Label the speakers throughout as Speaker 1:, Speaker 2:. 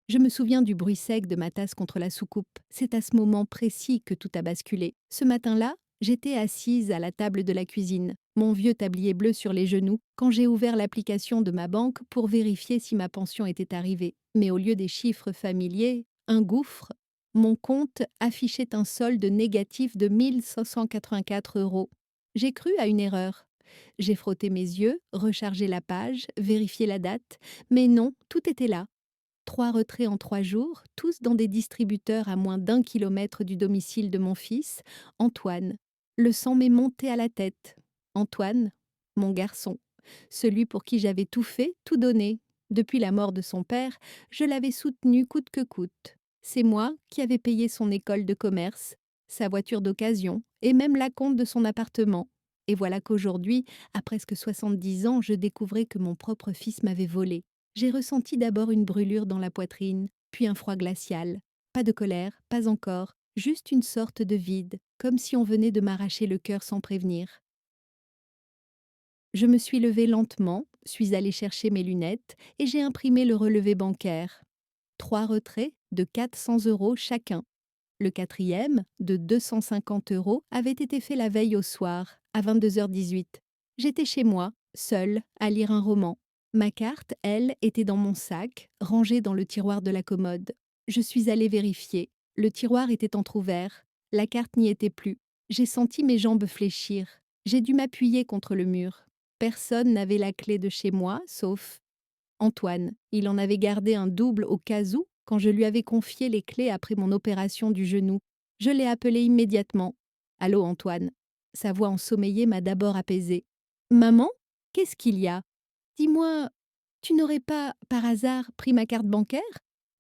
Speaker 1: Je me souviens du bruit sec de ma tasse contre la soucoupe. C'est à ce moment précis que tout a basculé. Ce matin-là, j'étais assise à la table de la cuisine, mon vieux tablier bleu sur les genoux, quand j'ai ouvert l'application de ma banque pour vérifier si ma pension était arrivée. Mais au lieu des chiffres familiers, un gouffre, mon compte affichait un solde négatif de 1 584 €. J'ai cru à une erreur. J'ai frotté mes yeux, rechargé la page, vérifié la date, mais non, tout était là. 3 retraits en 3 jours, tous dans des distributeurs à moins d'1 kilomètre du domicile de mon fils, Antoine. Le sang m'est monté à la tête. Antoine, mon garçon, celui pour qui j'avais tout fait, tout donné. Depuis la mort de son père, je l'avais soutenu coûte que coûte. C'est moi qui avais payé son école de commerce, sa voiture d'occasion et même l'acompte de son appartement. Et voilà qu'aujourd'hui, à presque 70 ans, je découvrais que mon propre fils m'avait volé. J'ai ressenti d'abord une brûlure dans la poitrine, puis un froid glacial. Pas de colère, pas encore, juste une sorte de vide, comme si on venait de m'arracher le cœur sans prévenir. Je me suis levée lentement, suis allée chercher mes lunettes et j'ai imprimé le relevé bancaire. 3 retraits de 400 € chacun. Le quatrième, de 250 € avait été fait la veille au soir, à 22h18. J'étais chez moi, seule, à lire un roman. Ma carte, elle, était dans mon sac, rangée dans le tiroir de la commode. Je suis allée vérifier. Le tiroir était entr'ouvert. La carte n'y était plus. J'ai senti mes jambes fléchir. J'ai dû m'appuyer contre le mur. Personne n'avait la clé de chez moi, sauf Antoine. Il en avait gardé un double au cas où, quand je lui avais confié les clés après mon opération du genou. Je l'ai appelé immédiatement. Allô, Antoine. Sa voix ensommeillée m'a d'abord apaisée. Maman, qu'est-ce qu'il y a? Dis-moi, tu n'aurais pas, par hasard, pris ma carte bancaire?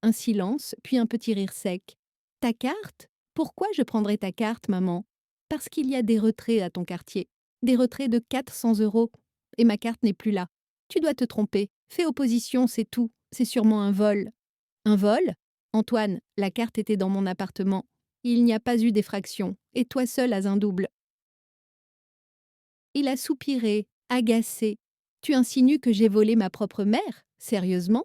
Speaker 1: Un silence, puis un petit rire sec. Ta carte? Pourquoi je prendrais ta carte, maman? Parce qu'il y a des retraits à ton quartier. Des retraits de 400 €. Et ma carte n'est plus là. Tu dois te tromper. Fais opposition, c'est tout. C'est sûrement un vol. Un vol? Antoine, la carte était dans mon appartement. Il n'y a pas eu d'effraction. Et toi seul as un double. Il a soupiré, agacé. Tu insinues que j'ai volé ma propre mère? Sérieusement?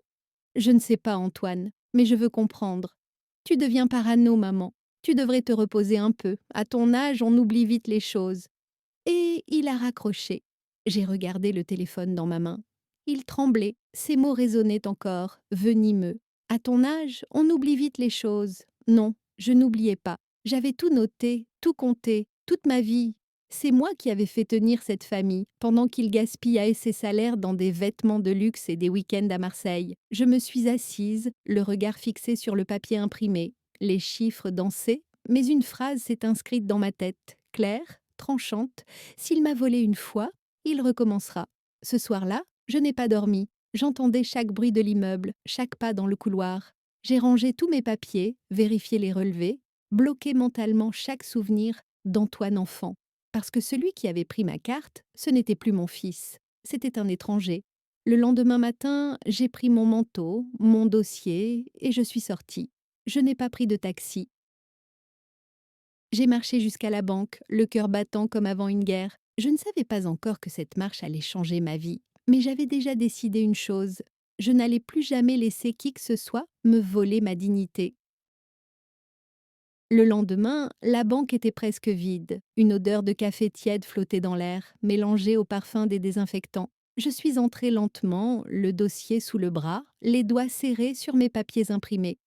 Speaker 1: Je ne sais pas, Antoine, mais je veux comprendre. Tu deviens parano, maman. Tu devrais te reposer un peu. À ton âge, on oublie vite les choses. Et il a raccroché. J'ai regardé le téléphone dans ma main. Il tremblait, ses mots résonnaient encore, venimeux. À ton âge, on oublie vite les choses. Non, je n'oubliais pas. J'avais tout noté, tout compté, toute ma vie. C'est moi qui avais fait tenir cette famille, pendant qu'il gaspillait ses salaires dans des vêtements de luxe et des week-ends à Marseille. Je me suis assise, le regard fixé sur le papier imprimé. Les chiffres dansaient, mais une phrase s'est inscrite dans ma tête, claire, tranchante. S'il m'a volé une fois, il recommencera. Ce soir-là, je n'ai pas dormi. J'entendais chaque bruit de l'immeuble, chaque pas dans le couloir. J'ai rangé tous mes papiers, vérifié les relevés, bloqué mentalement chaque souvenir d'Antoine enfant. Parce que celui qui avait pris ma carte, ce n'était plus mon fils. C'était un étranger. Le lendemain matin, j'ai pris mon manteau, mon dossier, et je suis sortie. Je n'ai pas pris de taxi. J'ai marché jusqu'à la banque, le cœur battant comme avant une guerre. Je ne savais pas encore que cette marche allait changer ma vie. Mais j'avais déjà décidé une chose. Je n'allais plus jamais laisser qui que ce soit me voler ma dignité. Le lendemain, la banque était presque vide. Une odeur de café tiède flottait dans l'air, mélangée au parfum des désinfectants. Je suis entrée lentement, le dossier sous le bras, les doigts serrés sur mes papiers imprimés.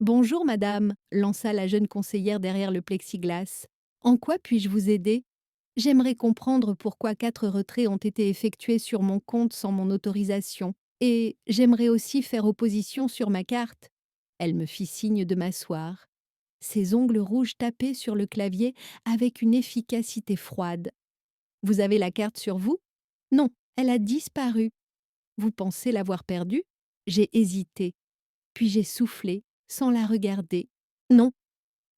Speaker 1: Bonjour, madame, lança la jeune conseillère derrière le plexiglas. En quoi puis-je vous aider? J'aimerais comprendre pourquoi 4 retraits ont été effectués sur mon compte sans mon autorisation. Et j'aimerais aussi faire opposition sur ma carte. Elle me fit signe de m'asseoir. Ses ongles rouges tapaient sur le clavier avec une efficacité froide. Vous avez la carte sur vous? Non, elle a disparu. Vous pensez l'avoir perdue? J'ai hésité. Puis j'ai soufflé, sans la regarder. Non,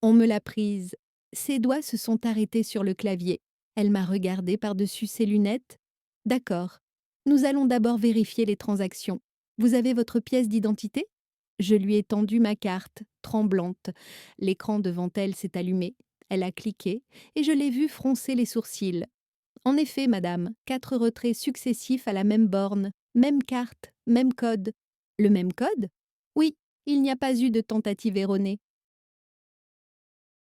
Speaker 1: on me l'a prise. Ses doigts se sont arrêtés sur le clavier. Elle m'a regardé par-dessus ses lunettes. D'accord. Nous allons d'abord vérifier les transactions. Vous avez votre pièce d'identité? Je lui ai tendu ma carte, tremblante. L'écran devant elle s'est allumé. Elle a cliqué et je l'ai vue froncer les sourcils. En effet, madame, 4 retraits successifs à la même borne, même carte, même code. Le même code? Oui, Il n'y a pas eu de tentative erronée.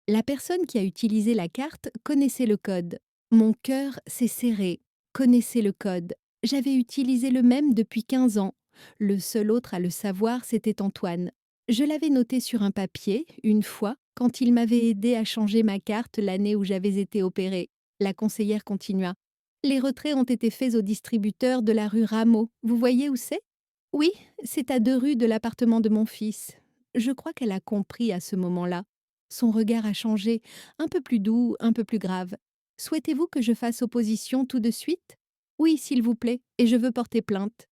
Speaker 1: La personne qui a utilisé la carte connaissait le code. Mon cœur s'est serré. Connaissait le code. J'avais utilisé le même depuis 15 ans. Le seul autre à le savoir, c'était Antoine. Je l'avais noté sur un papier, une fois, quand il m'avait aidé à changer ma carte l'année où j'avais été opérée. La conseillère continua. Les retraits ont été faits au distributeur de la rue Rameau. Vous voyez où c'est? Oui, c'est à 2 rues de l'appartement de mon fils. Je crois qu'elle a compris à ce moment-là. Son regard a changé, un peu plus doux, un peu plus grave. Souhaitez-vous que je fasse opposition tout de suite? Oui, s'il vous plaît, et je veux porter plainte.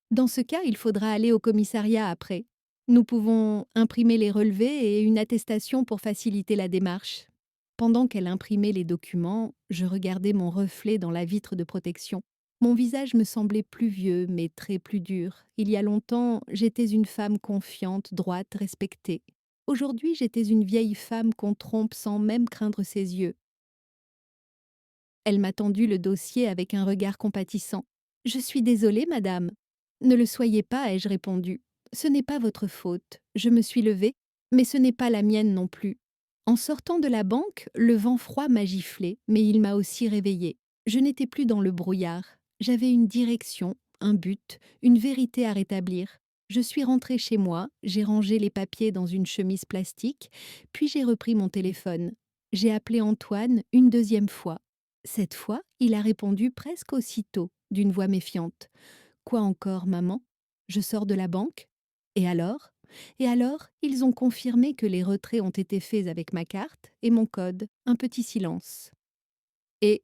Speaker 1: Dans ce cas, il faudra aller au commissariat après. Nous pouvons imprimer les relevés et une attestation pour faciliter la démarche. Pendant qu'elle imprimait les documents, je regardais mon reflet dans la vitre de protection. Mon visage me semblait plus vieux, mes traits plus durs. Il y a longtemps, j'étais une femme confiante, droite, respectée. Aujourd'hui, j'étais une vieille femme qu'on trompe sans même craindre ses yeux. Elle m'a tendu le dossier avec un regard compatissant. « Je suis désolée, madame. » « Ne le soyez pas, ai-je répondu. Ce n'est pas votre faute. Je me suis levée, mais ce n'est pas la mienne non plus. En sortant de la banque, le vent froid m'a giflé, mais il m'a aussi réveillée. Je n'étais plus dans le brouillard. J'avais une direction, un but, une vérité à rétablir. Je suis rentrée chez moi, j'ai rangé les papiers dans une chemise plastique, puis j'ai repris mon téléphone. J'ai appelé Antoine une deuxième fois. Cette fois, il a répondu presque aussitôt, d'une voix méfiante. « Quoi encore, maman? Je sors de la banque? Et alors? Et alors, ils ont confirmé que les retraits ont été faits avec ma carte et mon code. Un petit silence. Et,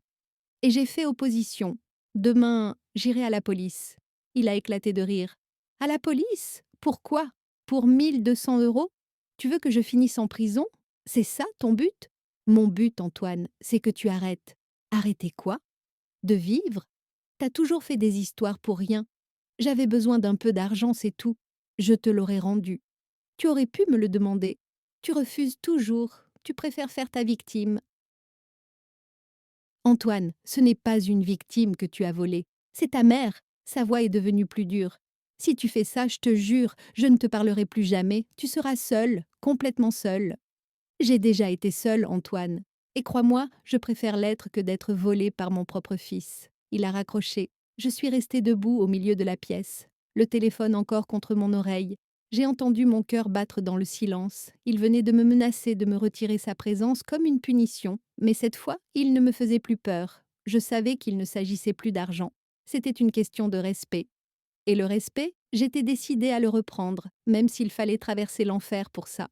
Speaker 1: et j'ai fait opposition. Demain, j'irai à la police. » Il a éclaté de rire. « À la police? Pourquoi? Pour 1 200 euros? Tu veux que je finisse en prison? C'est ça ton but? » Mon but, Antoine, c'est que tu arrêtes. Arrêter quoi? De vivre? T'as toujours fait des histoires pour rien. J'avais besoin d'un peu d'argent, c'est tout. Je te l'aurais rendu. Tu aurais pu me le demander. Tu refuses toujours. Tu préfères faire ta victime. Antoine, ce n'est pas une victime que tu as volée. C'est ta mère. Sa voix est devenue plus dure. Si tu fais ça, je te jure, je ne te parlerai plus jamais. Tu seras seul, complètement seul. J'ai déjà été seule, Antoine. Et crois-moi, je préfère l'être que d'être volée par mon propre fils. Il a raccroché. Je suis restée debout au milieu de la pièce, le téléphone encore contre mon oreille. J'ai entendu mon cœur battre dans le silence. Il venait de me menacer de me retirer sa présence comme une punition. Mais cette fois, il ne me faisait plus peur. Je savais qu'il ne s'agissait plus d'argent. C'était une question de respect. Et le respect, j'étais décidée à le reprendre, même s'il fallait traverser l'enfer pour ça.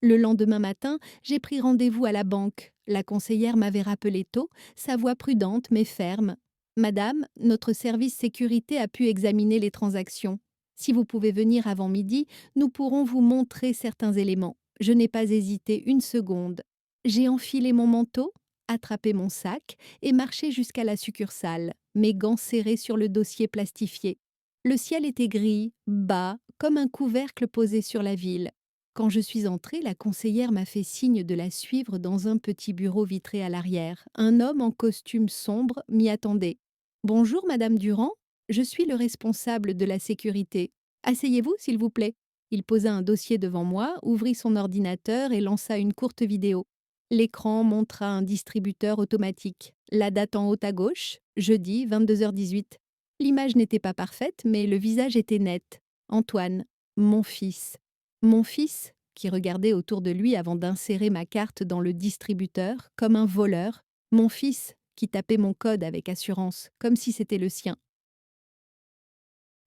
Speaker 1: Le lendemain matin, j'ai pris rendez-vous à la banque. La conseillère m'avait rappelé tôt, sa voix prudente mais ferme. « Madame, notre service sécurité a pu examiner les transactions. Si vous pouvez venir avant midi, nous pourrons vous montrer certains éléments. » Je n'ai pas hésité une seconde. J'ai enfilé mon manteau, attrapé mon sac et marché jusqu'à la succursale, mes gants serrés sur le dossier plastifié. Le ciel était gris, bas, comme un couvercle posé sur la ville. Quand je suis entrée, la conseillère m'a fait signe de la suivre dans un petit bureau vitré à l'arrière. Un homme en costume sombre m'y attendait. « Bonjour, Madame Durand, je suis le responsable de la sécurité. Asseyez-vous, s'il vous plaît. » Il posa un dossier devant moi, ouvrit son ordinateur et lança une courte vidéo. L'écran montra un distributeur automatique. La date en haut à gauche, jeudi 22h18. L'image n'était pas parfaite, mais le visage était net. Antoine, mon fils. Mon fils, qui regardait autour de lui avant d'insérer ma carte dans le distributeur, comme un voleur. Mon fils, qui tapait mon code avec assurance, comme si c'était le sien.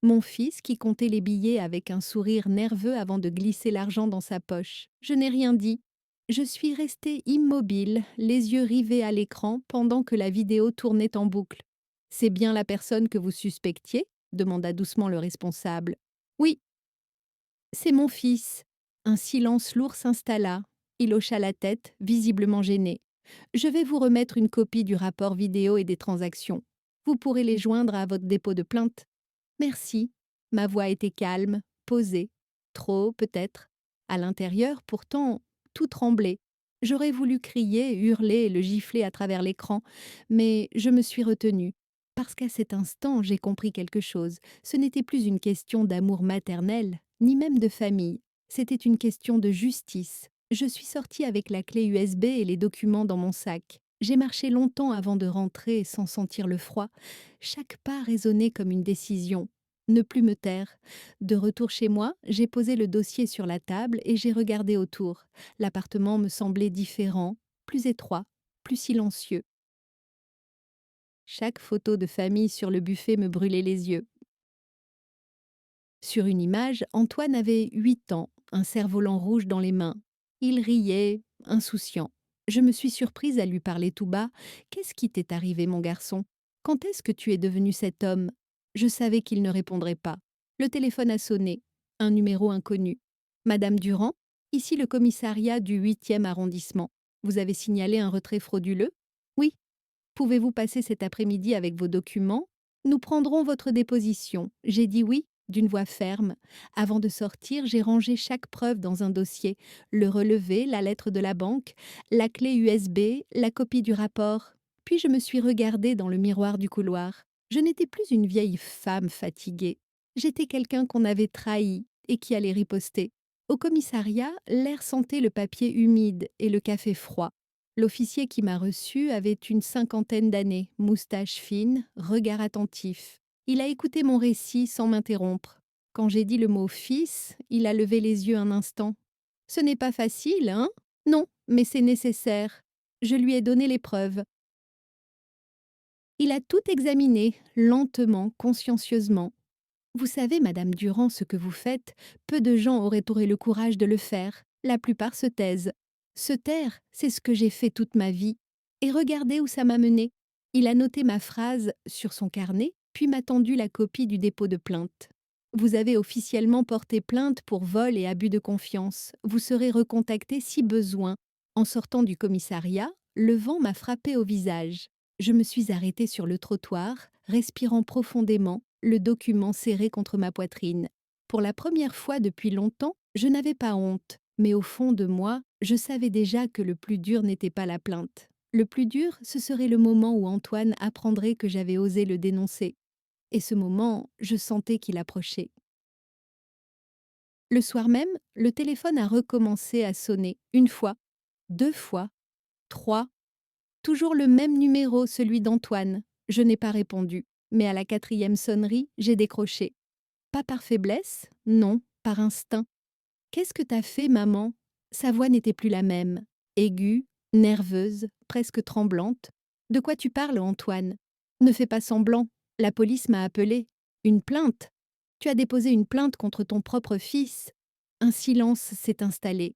Speaker 1: Mon fils, qui comptait les billets avec un sourire nerveux avant de glisser l'argent dans sa poche. Je n'ai rien dit. Je suis restée immobile, les yeux rivés à l'écran pendant que la vidéo tournait en boucle. « C'est bien la personne que vous suspectiez ?» demanda doucement le responsable. « Oui. » « C'est mon fils. » Un silence lourd s'installa. Il hocha la tête, visiblement gêné. « Je vais vous remettre une copie du rapport vidéo et des transactions. Vous pourrez les joindre à votre dépôt de plainte. » « Merci. » Ma voix était calme, posée. Trop, peut-être. À l'intérieur, pourtant, tout tremblait. J'aurais voulu crier, hurler et le gifler à travers l'écran, mais je me suis retenue. Parce qu'à cet instant, j'ai compris quelque chose. Ce n'était plus une question d'amour maternel, ni même de famille. C'était une question de justice. Je suis sortie avec la clé USB et les documents dans mon sac. J'ai marché longtemps avant de rentrer sans sentir le froid. Chaque pas résonnait comme une décision. Ne plus me taire. De retour chez moi, j'ai posé le dossier sur la table et j'ai regardé autour. L'appartement me semblait différent, plus étroit, plus silencieux. Chaque photo de famille sur le buffet me brûlait les yeux. Sur une image, Antoine avait 8 ans, un cerf-volant rouge dans les mains. Il riait, insouciant. Je me suis surprise à lui parler tout bas. Qu'est-ce qui t'est arrivé, mon garçon? Quand est-ce que tu es devenu cet homme? Je savais qu'il ne répondrait pas. Le téléphone a sonné. Un numéro inconnu. Madame Durand, ici le commissariat du 8e arrondissement. Vous avez signalé un retrait frauduleux? Oui. Pouvez-vous passer cet après-midi avec vos documents? Nous prendrons votre déposition. J'ai dit oui, d'une voix ferme. Avant de sortir, j'ai rangé chaque preuve dans un dossier. Le relevé, la lettre de la banque, la clé USB, la copie du rapport. Puis je me suis regardée dans le miroir du couloir. Je n'étais plus une vieille femme fatiguée. J'étais quelqu'un qu'on avait trahi et qui allait riposter. Au commissariat, l'air sentait le papier humide et le café froid. L'officier qui m'a reçu avait une cinquantaine d'années, moustache fine, regard attentif. Il a écouté mon récit sans m'interrompre. Quand j'ai dit le mot fils, il a levé les yeux un instant. Ce n'est pas facile, hein? Non, mais c'est nécessaire. Je lui ai donné les preuves. Il a tout examiné, lentement, consciencieusement. Vous savez, Madame Durand, ce que vous faites, peu de gens auraient le courage de le faire. La plupart se taisent. Se taire, c'est ce que j'ai fait toute ma vie. Et regardez où ça m'a mené. Il a noté ma phrase sur son carnet, puis m'a tendu la copie du dépôt de plainte. Vous avez officiellement porté plainte pour vol et abus de confiance. Vous serez recontacté si besoin. En sortant du commissariat, le vent m'a frappé au visage. Je me suis arrêtée sur le trottoir, respirant profondément, le document serré contre ma poitrine. Pour la première fois depuis longtemps, je n'avais pas honte, mais au fond de moi, je savais déjà que le plus dur n'était pas la plainte. Le plus dur, ce serait le moment où Antoine apprendrait que j'avais osé le dénoncer. Et ce moment, je sentais qu'il approchait. Le soir même, le téléphone a recommencé à sonner, une fois, 2 fois, 3. Toujours le même numéro, celui d'Antoine. Je n'ai pas répondu, mais à la 4e sonnerie, j'ai décroché. Pas par faiblesse, non, par instinct. Qu'est-ce que t'as fait, maman? Sa voix n'était plus la même, aiguë, nerveuse, presque tremblante. De quoi tu parles, Antoine? Ne fais pas semblant. La police m'a appelé. Une plainte? Tu as déposé une plainte contre ton propre fils. Un silence s'est installé.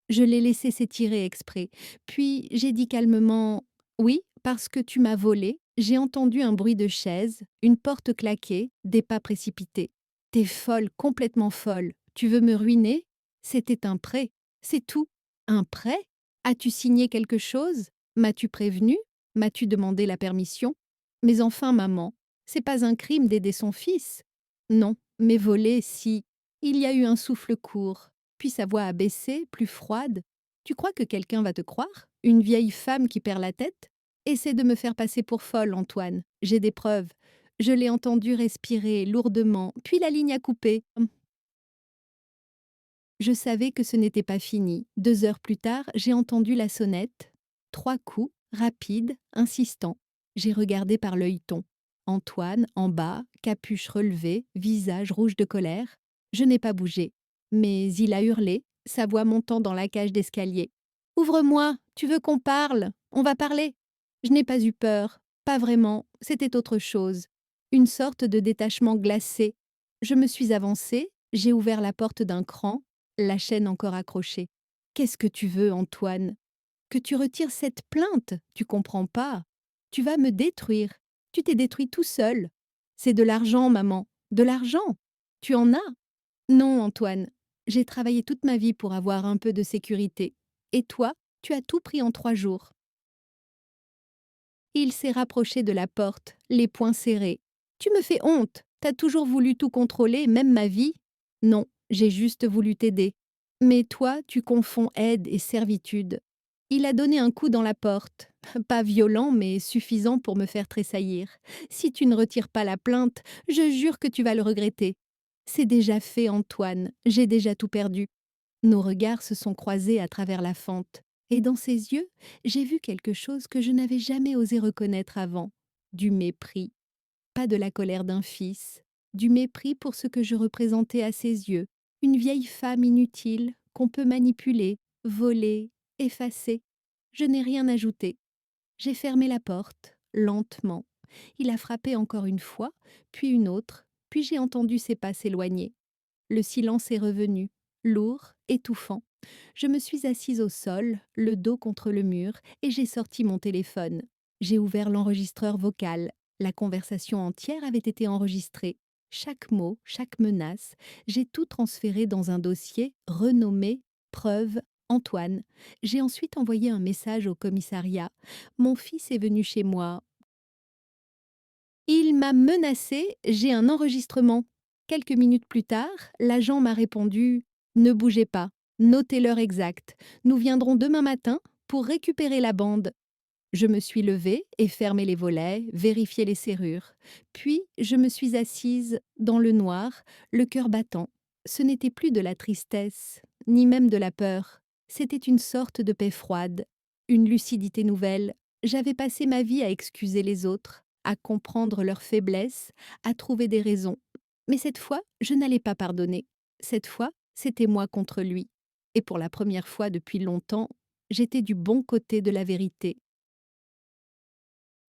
Speaker 1: Je l'ai laissé s'étirer exprès. Puis j'ai dit calmement: oui, parce que tu m'as volé. J'ai entendu un bruit de chaise, une porte claquer, des pas précipités. T'es folle, complètement folle. Tu veux me ruiner? C'était un prêt. C'est tout. Un prêt? As-tu signé quelque chose? M'as-tu prévenu? M'as-tu demandé la permission? Mais enfin, maman, c'est pas un crime d'aider son fils. Non, mais voler, si. Il y a eu un souffle court. Puis sa voix a baissé, plus froide. Tu crois que quelqu'un va te croire? Une vieille femme qui perd la tête? Essaie de me faire passer pour folle, Antoine. J'ai des preuves. Je l'ai entendu respirer lourdement, puis la ligne a coupé. Je savais que ce n'était pas fini. 2 heures plus tard, j'ai entendu la sonnette. 3 coups, rapides, insistants. J'ai regardé par l'œilleton. Antoine, en bas, capuche relevée, visage rouge de colère. Je n'ai pas bougé. Mais il a hurlé, sa voix montant dans la cage d'escalier. Ouvre-moi, tu veux qu'on parle? On va parler. Je n'ai pas eu peur. Pas vraiment, c'était autre chose. Une sorte de détachement glacé. Je me suis avancée, j'ai ouvert la porte d'un cran, la chaîne encore accrochée. Qu'est-ce que tu veux, Antoine? Que tu retires cette plainte, tu comprends pas. Tu vas me détruire. Tu t'es détruit tout seul. C'est de l'argent, maman. De l'argent. Tu en as? Non, Antoine. J'ai travaillé toute ma vie pour avoir un peu de sécurité. Et toi, tu as tout pris en 3 jours. Il s'est rapproché de la porte, les poings serrés. Tu me fais honte. T'as toujours voulu tout contrôler, même ma vie? Non, j'ai juste voulu t'aider. Mais toi, tu confonds aide et servitude. Il a donné un coup dans la porte. Pas violent, mais suffisant pour me faire tressaillir. Si tu ne retires pas la plainte, je jure que tu vas le regretter. C'est déjà fait, Antoine, j'ai déjà tout perdu. Nos regards se sont croisés à travers la fente, et dans ses yeux, j'ai vu quelque chose que je n'avais jamais osé reconnaître avant, du mépris. Pas de la colère d'un fils, du mépris pour ce que je représentais à ses yeux, une vieille femme inutile qu'on peut manipuler, voler, effacer. Je n'ai rien ajouté. J'ai fermé la porte, lentement. Il a frappé encore une fois, puis une autre, puis j'ai entendu ses pas s'éloigner. Le silence est revenu, lourd, étouffant. Je me suis assise au sol, le dos contre le mur, et j'ai sorti mon téléphone. J'ai ouvert l'enregistreur vocal. La conversation entière avait été enregistrée. Chaque mot, chaque menace, j'ai tout transféré dans un dossier renommé Preuve Antoine. J'ai ensuite envoyé un message au commissariat. Mon fils est venu chez moi. Il m'a menacé, j'ai un enregistrement. Quelques minutes plus tard, l'agent m'a répondu: Ne bougez pas, notez l'heure exacte. Nous viendrons demain matin pour récupérer la bande. Je me suis levée et fermé les volets, vérifié les serrures. Puis, je me suis assise dans le noir, le cœur battant. Ce n'était plus de la tristesse, ni même de la peur. C'était une sorte de paix froide, une lucidité nouvelle. J'avais passé ma vie à excuser les autres, à comprendre leurs faiblesses, à trouver des raisons. Mais cette fois, je n'allais pas pardonner. Cette fois, c'était moi contre lui. Et pour la première fois depuis longtemps, j'étais du bon côté de la vérité.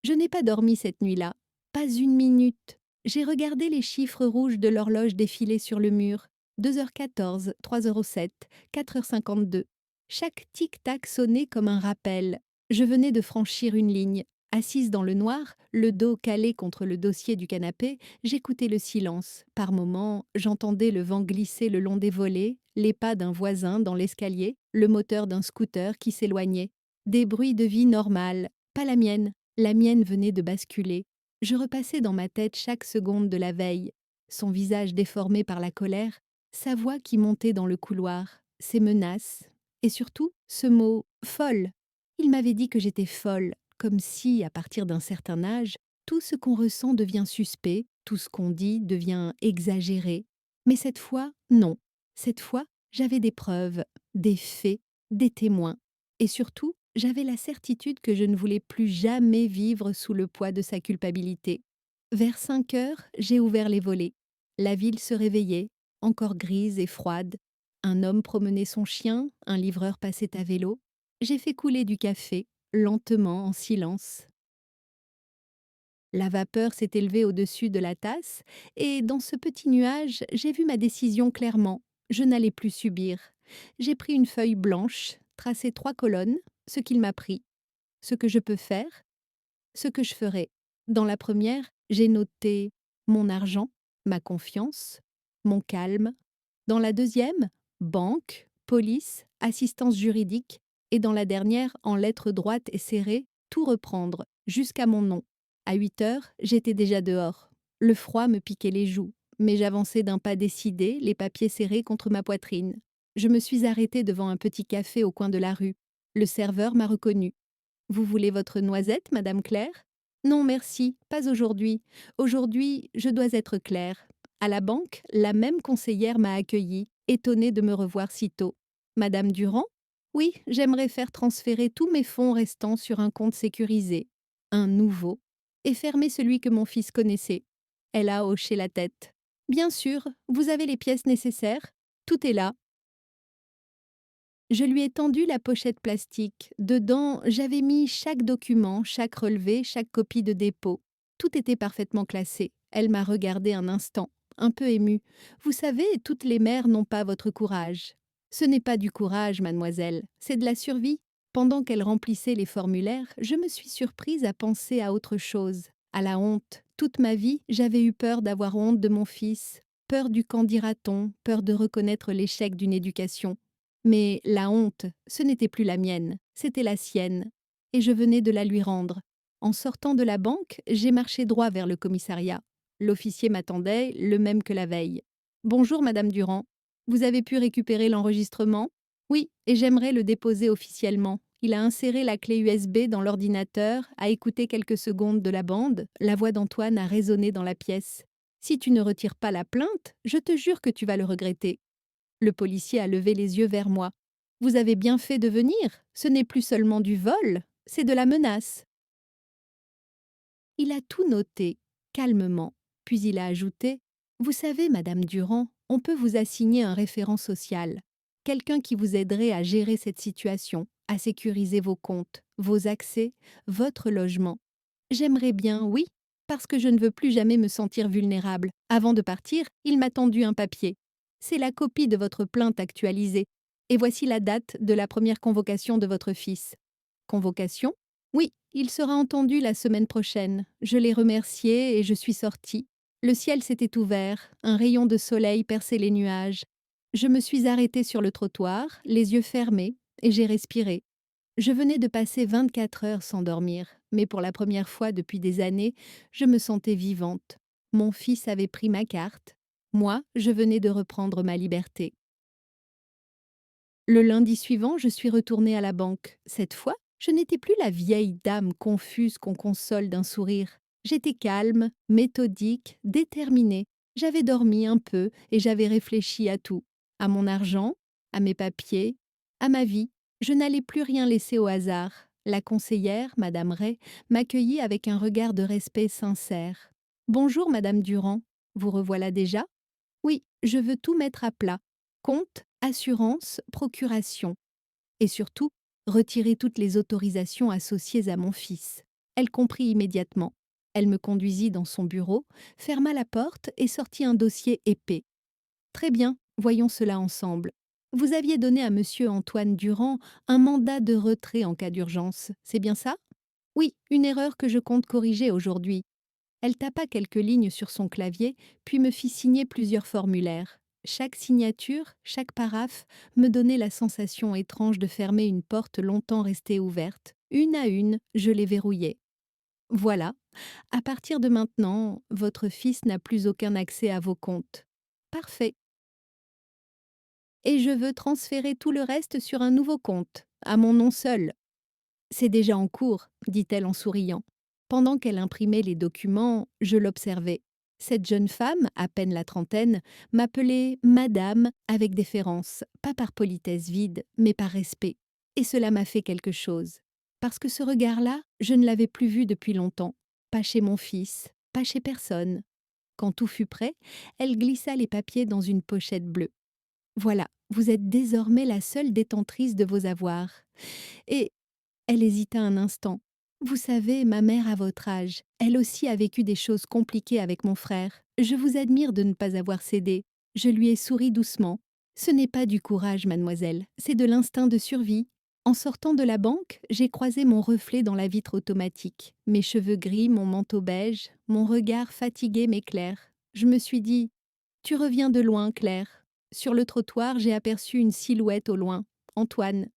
Speaker 1: Je n'ai pas dormi cette nuit-là, pas une minute. J'ai regardé les chiffres rouges de l'horloge défiler sur le mur. 2h14, 3h07, 4h52. Chaque tic-tac sonnait comme un rappel. Je venais de franchir une ligne. Assise dans le noir, le dos calé contre le dossier du canapé, j'écoutais le silence. Par moments, j'entendais le vent glisser le long des volets, les pas d'un voisin dans l'escalier, le moteur d'un scooter qui s'éloignait. Des bruits de vie normale, pas la mienne. La mienne venait de basculer. Je repassais dans ma tête chaque seconde de la veille. Son visage déformé par la colère, sa voix qui montait dans le couloir, ses menaces, et surtout ce mot « folle ». Il m'avait dit que j'étais folle, comme si, à partir d'un certain âge, tout ce qu'on ressent devient suspect, tout ce qu'on dit devient exagéré. Mais cette fois, non. Cette fois, j'avais des preuves, des faits, des témoins. Et surtout, j'avais la certitude que je ne voulais plus jamais vivre sous le poids de sa culpabilité. Vers 5 heures, j'ai ouvert les volets. La ville se réveillait, encore grise et froide. Un homme promenait son chien, un livreur passait à vélo. J'ai fait couler du café, lentement, en silence. La vapeur s'est élevée au-dessus de la tasse, et dans ce petit nuage, j'ai vu ma décision clairement. Je n'allais plus subir. J'ai pris une feuille blanche, tracé 3 colonnes, ce qu'il m'a pris, ce que je peux faire, ce que je ferai. Dans la première, j'ai noté mon argent, ma confiance, mon calme. Dans la deuxième, banque, police, assistance juridique. Et dans la dernière, en lettres droites et serrées, tout reprendre, jusqu'à mon nom. À 8 heures, j'étais déjà dehors. Le froid me piquait les joues, mais j'avançais d'un pas décidé, les papiers serrés contre ma poitrine. Je me suis arrêtée devant un petit café au coin de la rue. Le serveur m'a reconnue. Vous voulez votre noisette, Madame Claire? Non, merci, pas aujourd'hui. Aujourd'hui, je dois être claire. À la banque, la même conseillère m'a accueillie, étonnée de me revoir si tôt. Madame Durand? Oui, j'aimerais faire transférer tous mes fonds restants sur un compte sécurisé. Un nouveau. Et fermer celui que mon fils connaissait. Elle a hoché la tête. Bien sûr, vous avez les pièces nécessaires. Tout est là. Je lui ai tendu la pochette plastique. Dedans, j'avais mis chaque document, chaque relevé, chaque copie de dépôt. Tout était parfaitement classé. Elle m'a regardé un instant, un peu émue. Vous savez, toutes les mères n'ont pas votre courage. Ce n'est pas du courage, mademoiselle, c'est de la survie. Pendant qu'elle remplissait les formulaires, je me suis surprise à penser à autre chose, à la honte. Toute ma vie, j'avais eu peur d'avoir honte de mon fils, peur du qu'en dira-t-on, peur de reconnaître l'échec d'une éducation. Mais la honte, ce n'était plus la mienne, c'était la sienne, et je venais de la lui rendre. En sortant de la banque, j'ai marché droit vers le commissariat. L'officier m'attendait, le même que la veille. Bonjour, Madame Durand. Vous avez pu récupérer l'enregistrement? Oui, et j'aimerais le déposer officiellement. Il a inséré la clé USB dans l'ordinateur, a écouté quelques secondes de la bande. La voix d'Antoine a résonné dans la pièce. Si tu ne retires pas la plainte, je te jure que tu vas le regretter. Le policier a levé les yeux vers moi. Vous avez bien fait de venir. Ce n'est plus seulement du vol, c'est de la menace. Il a tout noté, calmement. Puis il a ajouté: Vous savez, Madame Durand, on peut vous assigner un référent social, quelqu'un qui vous aiderait à gérer cette situation, à sécuriser vos comptes, vos accès, votre logement. J'aimerais bien, oui, parce que je ne veux plus jamais me sentir vulnérable. Avant de partir, il m'a tendu un papier. C'est la copie de votre plainte actualisée. Et voici la date de la première convocation de votre fils. Convocation? Oui, il sera entendu la semaine prochaine. Je l'ai remercié et je suis sortie. Le ciel s'était ouvert, un rayon de soleil perçait les nuages. Je me suis arrêtée sur le trottoir, les yeux fermés, et j'ai respiré. Je venais de passer 24 heures sans dormir, mais pour la première fois depuis des années, je me sentais vivante. Mon fils avait pris ma carte. Moi, je venais de reprendre ma liberté. Le lundi suivant, je suis retournée à la banque. Cette fois, je n'étais plus la vieille dame confuse qu'on console d'un sourire. J'étais calme, méthodique, déterminée. J'avais dormi un peu et j'avais réfléchi à tout. À mon argent, à mes papiers, à ma vie. Je n'allais plus rien laisser au hasard. La conseillère, Madame Ray, m'accueillit avec un regard de respect sincère. Bonjour, Madame Durand. Vous revoilà déjà? Oui, je veux tout mettre à plat. Compte, assurance, procuration. Et surtout, retirer toutes les autorisations associées à mon fils. Elle comprit immédiatement. Elle me conduisit dans son bureau, ferma la porte et sortit un dossier épais. Très bien, voyons cela ensemble. Vous aviez donné à monsieur Antoine Durand un mandat de retrait en cas d'urgence, c'est bien ça? Oui, une erreur que je compte corriger aujourd'hui. Elle tapa quelques lignes sur son clavier, puis me fit signer plusieurs formulaires. Chaque signature, chaque paraphe me donnait la sensation étrange de fermer une porte longtemps restée ouverte. Une à une, je les verrouillais. Voilà, à partir de maintenant, votre fils n'a plus aucun accès à vos comptes. Parfait. Et je veux transférer tout le reste sur un nouveau compte, à mon nom seul. C'est déjà en cours, dit-elle en souriant. Pendant qu'elle imprimait les documents, je l'observais. Cette jeune femme, à peine la trentaine, m'appelait Madame avec déférence, pas par politesse vide, mais par respect. Et cela m'a fait quelque chose. Parce que ce regard-là, je ne l'avais plus vu depuis longtemps. Pas chez mon fils, pas chez personne. Quand tout fut prêt, elle glissa les papiers dans une pochette bleue. Voilà, vous êtes désormais la seule détentrice de vos avoirs. Et elle hésita un instant. Vous savez, ma mère a votre âge. Elle aussi a vécu des choses compliquées avec mon frère. Je vous admire de ne pas avoir cédé. Je lui ai souri doucement. Ce n'est pas du courage, mademoiselle, c'est de l'instinct de survie. En sortant de la banque, j'ai croisé mon reflet dans la vitre automatique. Mes cheveux gris, mon manteau beige, mon regard fatigué mais clair. Je me suis dit: Tu reviens de loin, Claire. Sur le trottoir, j'ai aperçu une silhouette au loin. Antoine.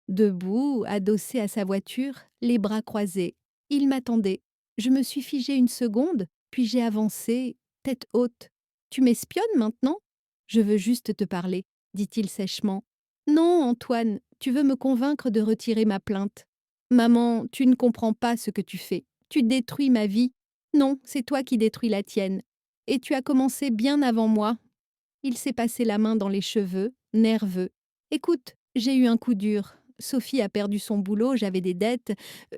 Speaker 1: Debout, adossé à sa voiture, les bras croisés. Il m'attendait. Je me suis figée une seconde, puis j'ai avancé, tête haute. Tu m'espionnes maintenant? Je veux juste te parler, dit-il sèchement. Non, Antoine, tu veux me convaincre de retirer ma plainte. Maman, tu ne comprends pas ce que tu fais. Tu détruis ma vie. Non, c'est toi qui détruis la tienne. Et tu as commencé bien avant moi. Il s'est passé la main dans les cheveux, nerveux. Écoute, j'ai eu un coup dur. Sophie a perdu son boulot, j'avais des dettes,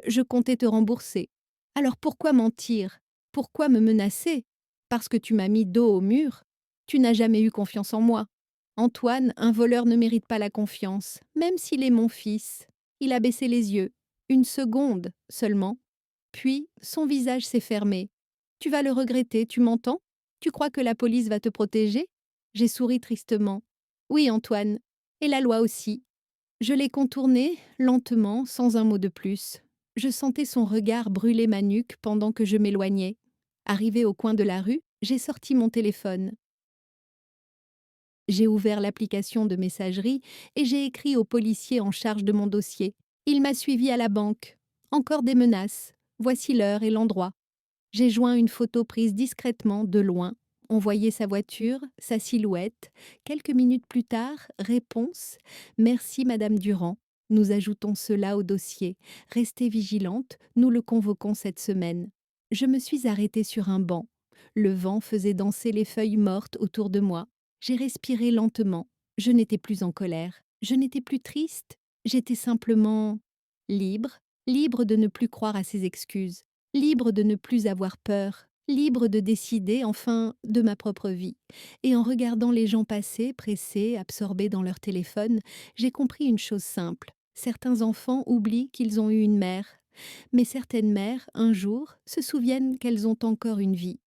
Speaker 1: je comptais te rembourser. Alors pourquoi mentir? Pourquoi me menacer? Parce que tu m'as mis dos au mur? Tu n'as jamais eu confiance en moi. Antoine, un voleur ne mérite pas la confiance, même s'il est mon fils. Il a baissé les yeux. Une seconde seulement. Puis, son visage s'est fermé. Tu vas le regretter, tu m'entends? Tu crois que la police va te protéger? J'ai souri tristement. Oui, Antoine. Et la loi aussi. Je l'ai contourné, lentement, sans un mot de plus. Je sentais son regard brûler ma nuque pendant que je m'éloignais. Arrivé au coin de la rue, j'ai sorti mon téléphone. J'ai ouvert l'application de messagerie et j'ai écrit au policier en charge de mon dossier. Il m'a suivi à la banque. Encore des menaces. Voici l'heure et l'endroit. J'ai joint une photo prise discrètement, de loin. On voyait sa voiture, sa silhouette. Quelques minutes plus tard, réponse: Merci, Madame Durand. Nous ajoutons cela au dossier. Restez vigilante, nous le convoquons cette semaine. Je me suis arrêtée sur un banc. Le vent faisait danser les feuilles mortes autour de moi. J'ai respiré lentement. Je n'étais plus en colère. Je n'étais plus triste. J'étais simplement libre, libre de ne plus croire à ses excuses, libre de ne plus avoir peur, libre de décider enfin de ma propre vie. Et en regardant les gens passer, pressés, absorbés dans leur téléphone, j'ai compris une chose simple. Certains enfants oublient qu'ils ont eu une mère, mais certaines mères, un jour, se souviennent qu'elles ont encore une vie.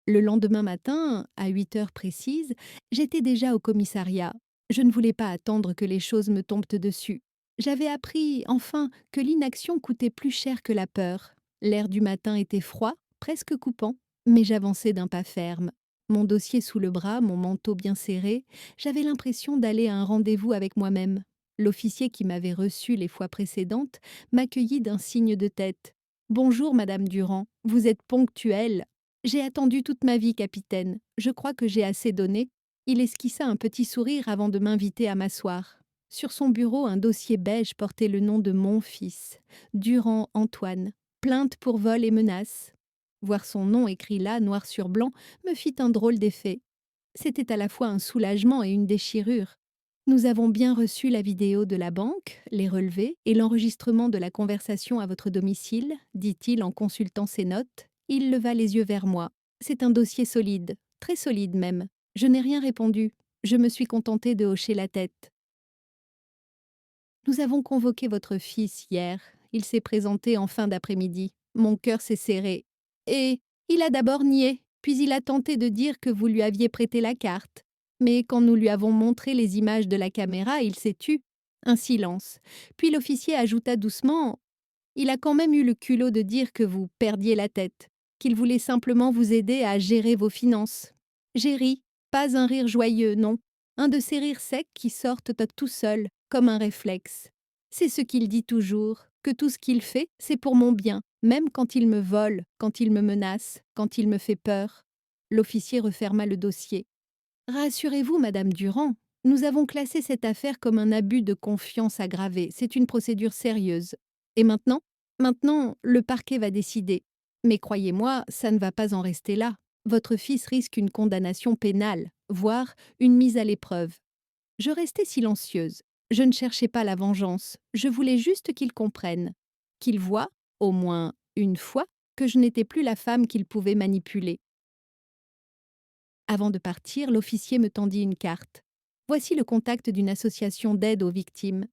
Speaker 1: Le lendemain matin, à 8 heures précises, j'étais déjà au commissariat. Je ne voulais pas attendre que les choses me tombent dessus. J'avais appris, enfin, que l'inaction coûtait plus cher que la peur. L'air du matin était froid, presque coupant, mais j'avançais d'un pas ferme. Mon dossier sous le bras, mon manteau bien serré, j'avais l'impression d'aller à un rendez-vous avec moi-même. L'officier qui m'avait reçu les fois précédentes m'accueillit d'un signe de tête. Bonjour, Madame Durand, vous êtes ponctuelle. J'ai attendu toute ma vie, capitaine. Je crois que j'ai assez donné. Il esquissa un petit sourire avant de m'inviter à m'asseoir. Sur son bureau, un dossier beige portait le nom de mon fils, Durand Antoine, plainte pour vol et menace. Voir son nom écrit là, noir sur blanc, me fit un drôle d'effet. C'était à la fois un soulagement et une déchirure. Nous avons bien reçu la vidéo de la banque, les relevés et l'enregistrement de la conversation à votre domicile, dit-il en consultant ses notes. Il leva les yeux vers moi. C'est un dossier solide, très solide même. Je n'ai rien répondu. Je me suis contentée de hocher la tête. Nous avons convoqué votre fils hier. Il s'est présenté en fin d'après-midi. Mon cœur s'est serré. Et il a d'abord nié, puis il a tenté de dire que vous lui aviez prêté la carte. Mais quand nous lui avons montré les images de la caméra, il s'est tu. Un silence. Puis l'officier ajouta doucement: il a quand même eu le culot de dire que vous perdiez la tête, qu'il voulait simplement vous aider à gérer vos finances. J'ai ri, pas un rire joyeux, non, un de ces rires secs qui sortent tout seuls, comme un réflexe. C'est ce qu'il dit toujours, que tout ce qu'il fait, c'est pour mon bien, même quand il me vole, quand il me menace, quand il me fait peur. L'officier referma le dossier. Rassurez-vous, Madame Durand, nous avons classé cette affaire comme un abus de confiance aggravé. C'est une procédure sérieuse. Et maintenant? Maintenant, le parquet va décider. Mais croyez-moi, ça ne va pas en rester là. Votre fils risque une condamnation pénale, voire une mise à l'épreuve. Je restais silencieuse. Je ne cherchais pas la vengeance. Je voulais juste qu'il comprenne. Qu'il voie, au moins une fois, que je n'étais plus la femme qu'il pouvait manipuler. Avant de partir, l'officier me tendit une carte. Voici le contact d'une association d'aide aux victimes.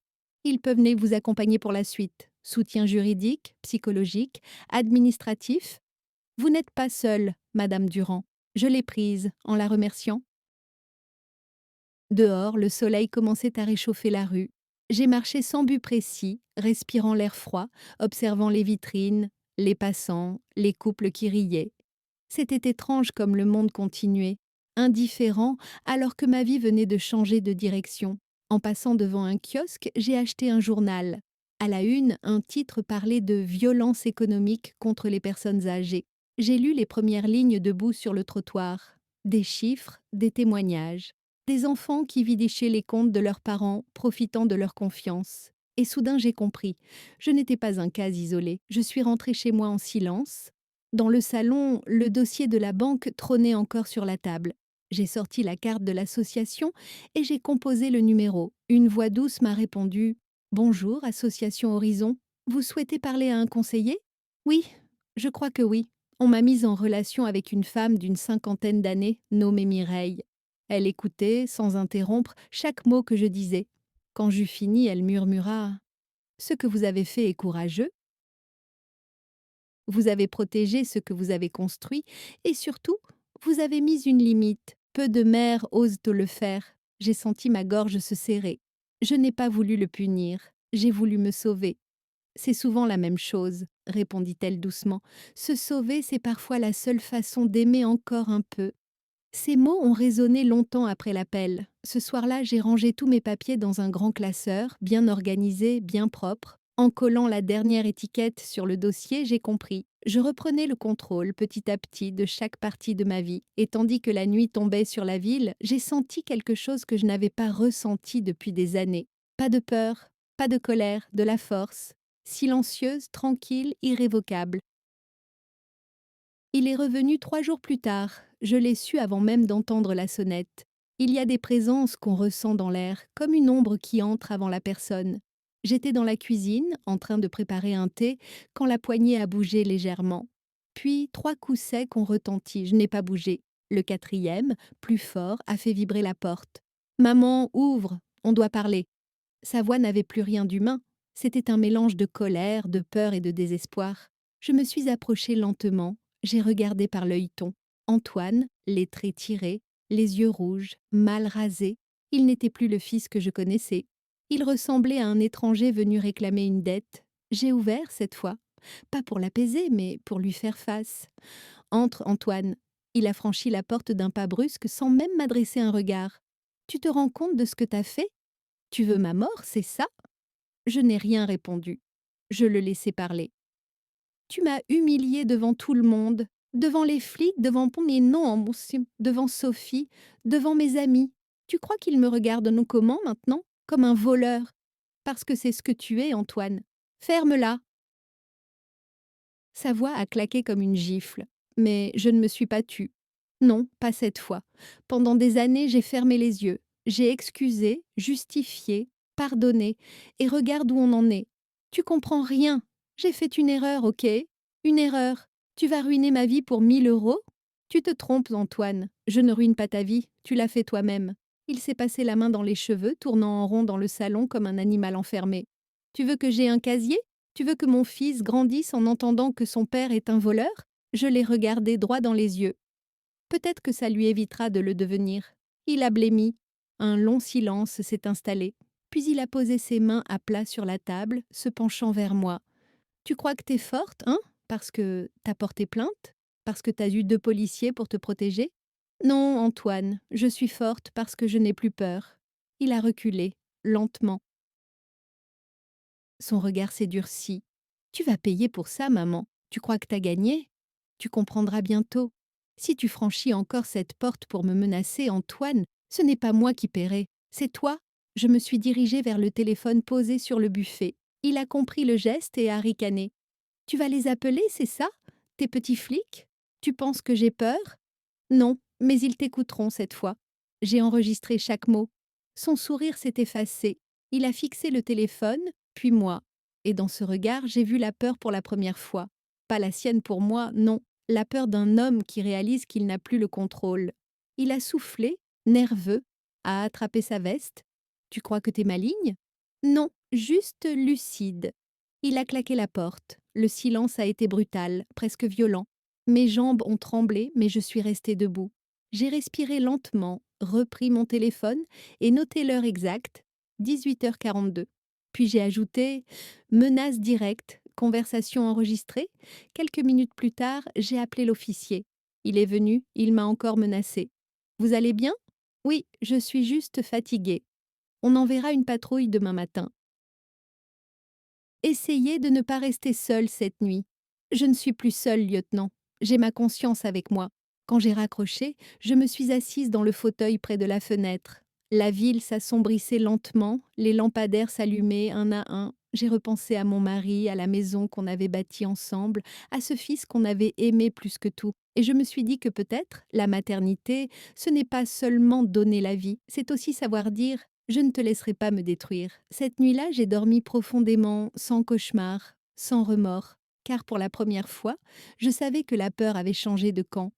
Speaker 1: Ils peuvent venir vous accompagner pour la suite. Soutien juridique, psychologique, administratif. Vous n'êtes pas seule, Madame Durand. Je l'ai prise, en la remerciant. Dehors, le soleil commençait à réchauffer la rue. J'ai marché sans but précis, respirant l'air froid, observant les vitrines, les passants, les couples qui riaient. C'était étrange comme le monde continuait, indifférent alors que ma vie venait de changer de direction. En passant devant un kiosque, j'ai acheté un journal. À la une, un titre parlait de violence économique contre les personnes âgées. J'ai lu les premières lignes debout sur le trottoir. Des chiffres, des témoignages. Des enfants qui vidaient les comptes de leurs parents, profitant de leur confiance. Et soudain j'ai compris. Je n'étais pas un cas isolé. Je suis rentrée chez moi en silence. Dans le salon, le dossier de la banque trônait encore sur la table. J'ai sorti la carte de l'association et j'ai composé le numéro. Une voix douce m'a répondu: Bonjour, Association Horizon. Vous souhaitez parler à un conseiller? Oui, je crois que oui. On m'a mise en relation avec une femme d'une cinquantaine d'années, nommée Mireille. Elle écoutait, sans interrompre, chaque mot que je disais. Quand j'eus fini, elle murmura: Ce que vous avez fait est courageux. Vous avez protégé ce que vous avez construit et surtout, vous avez mis une limite. Peu de mères osent le faire. J'ai senti ma gorge se serrer. Je n'ai pas voulu le punir. J'ai voulu me sauver. C'est souvent la même chose, répondit-elle doucement. Se sauver, c'est parfois la seule façon d'aimer encore un peu. Ces mots ont résonné longtemps après l'appel. Ce soir-là, j'ai rangé tous mes papiers dans un grand classeur, bien organisé, bien propre. En collant la dernière étiquette sur le dossier, j'ai compris. Je reprenais le contrôle petit à petit de chaque partie de ma vie. Et tandis que la nuit tombait sur la ville, j'ai senti quelque chose que je n'avais pas ressenti depuis des années. Pas de peur, pas de colère, de la force. Silencieuse, tranquille, irrévocable. Il est revenu 3 jours plus tard. Je l'ai su avant même d'entendre la sonnette. Il y a des présences qu'on ressent dans l'air, comme une ombre qui entre avant la personne. J'étais dans la cuisine, en train de préparer un thé, quand la poignée a bougé légèrement. Puis 3 coups secs ont retenti, je n'ai pas bougé. Le quatrième, plus fort, a fait vibrer la porte. Maman, ouvre, on doit parler. Sa voix n'avait plus rien d'humain. C'était un mélange de colère, de peur et de désespoir. Je me suis approchée lentement. J'ai regardé par l'œilleton. Antoine, les traits tirés, les yeux rouges, mal rasés. Il n'était plus le fils que je connaissais. Il ressemblait à un étranger venu réclamer une dette. J'ai ouvert cette fois. Pas pour l'apaiser, mais pour lui faire face. Entre, Antoine. Il a franchi la porte d'un pas brusque sans même m'adresser un regard. Tu te rends compte de ce que t'as fait? Tu veux ma mort, c'est ça? Je n'ai rien répondu. Je le laissai parler. Tu m'as humiliée devant tout le monde, devant les flics, devant mais non, devant Sophie, devant mes amis. Tu crois qu'ils me regardent non comment maintenant? Comme un voleur. Parce que c'est ce que tu es, Antoine. Ferme-la. Sa voix a claqué comme une gifle. Mais je ne me suis pas tue. Non, pas cette fois. Pendant des années, j'ai fermé les yeux. J'ai excusé, justifié, pardonné. Et regarde où on en est. Tu comprends rien. J'ai fait une erreur, ok? Une erreur. Tu vas ruiner ma vie pour 1 000 euros? Tu te trompes, Antoine. Je ne ruine pas ta vie. Tu l'as fait toi-même. Il s'est passé la main dans les cheveux, tournant en rond dans le salon comme un animal enfermé. Tu veux que j'aie un casier? Tu veux que mon fils grandisse en entendant que son père est un voleur? Je l'ai regardé droit dans les yeux. Peut-être que ça lui évitera de le devenir. Il a blêmi. Un long silence s'est installé. Puis il a posé ses mains à plat sur la table, se penchant vers moi. Tu crois que t'es forte, hein? Parce que t'as porté plainte? Parce que t'as eu 2 policiers pour te protéger? Non, Antoine, je suis forte parce que je n'ai plus peur. Il a reculé, lentement. Son regard s'est durci. Tu vas payer pour ça, maman. Tu crois que t'as gagné? Tu comprendras bientôt. Si tu franchis encore cette porte pour me menacer, Antoine, ce n'est pas moi qui paierai, c'est toi. Je me suis dirigée vers le téléphone posé sur le buffet. Il a compris le geste et a ricané. Tu vas les appeler, c'est ça? Tes petits flics? Tu penses que j'ai peur? Non, mais ils t'écouteront cette fois. J'ai enregistré chaque mot. Son sourire s'est effacé. Il a fixé le téléphone, puis moi. Et dans ce regard, j'ai vu la peur pour la première fois. Pas la sienne pour moi, non. La peur d'un homme qui réalise qu'il n'a plus le contrôle. Il a soufflé, nerveux, a attrapé sa veste. Tu crois que t'es maligne? Non, juste lucide. Il a claqué la porte. Le silence a été brutal, presque violent. Mes jambes ont tremblé, mais je suis restée debout. J'ai respiré lentement, repris mon téléphone et noté l'heure exacte, 18h42. Puis j'ai ajouté « menace directe, conversation enregistrée ». Quelques minutes plus tard, j'ai appelé l'officier. Il est venu, il m'a encore menacé. « Vous allez bien ?»« Oui, je suis juste fatiguée. On enverra une patrouille demain matin. » Essayez de ne pas rester seule cette nuit. Je ne suis plus seule, lieutenant. J'ai ma conscience avec moi. Quand j'ai raccroché, je me suis assise dans le fauteuil près de la fenêtre. La ville s'assombrissait lentement, les lampadaires s'allumaient un à un. J'ai repensé à mon mari, à la maison qu'on avait bâtie ensemble, à ce fils qu'on avait aimé plus que tout. Et je me suis dit que peut-être, la maternité, ce n'est pas seulement donner la vie, c'est aussi savoir dire « je ne te laisserai pas me détruire ». Cette nuit-là, j'ai dormi profondément, sans cauchemar, sans remords, car pour la première fois, je savais que la peur avait changé de camp.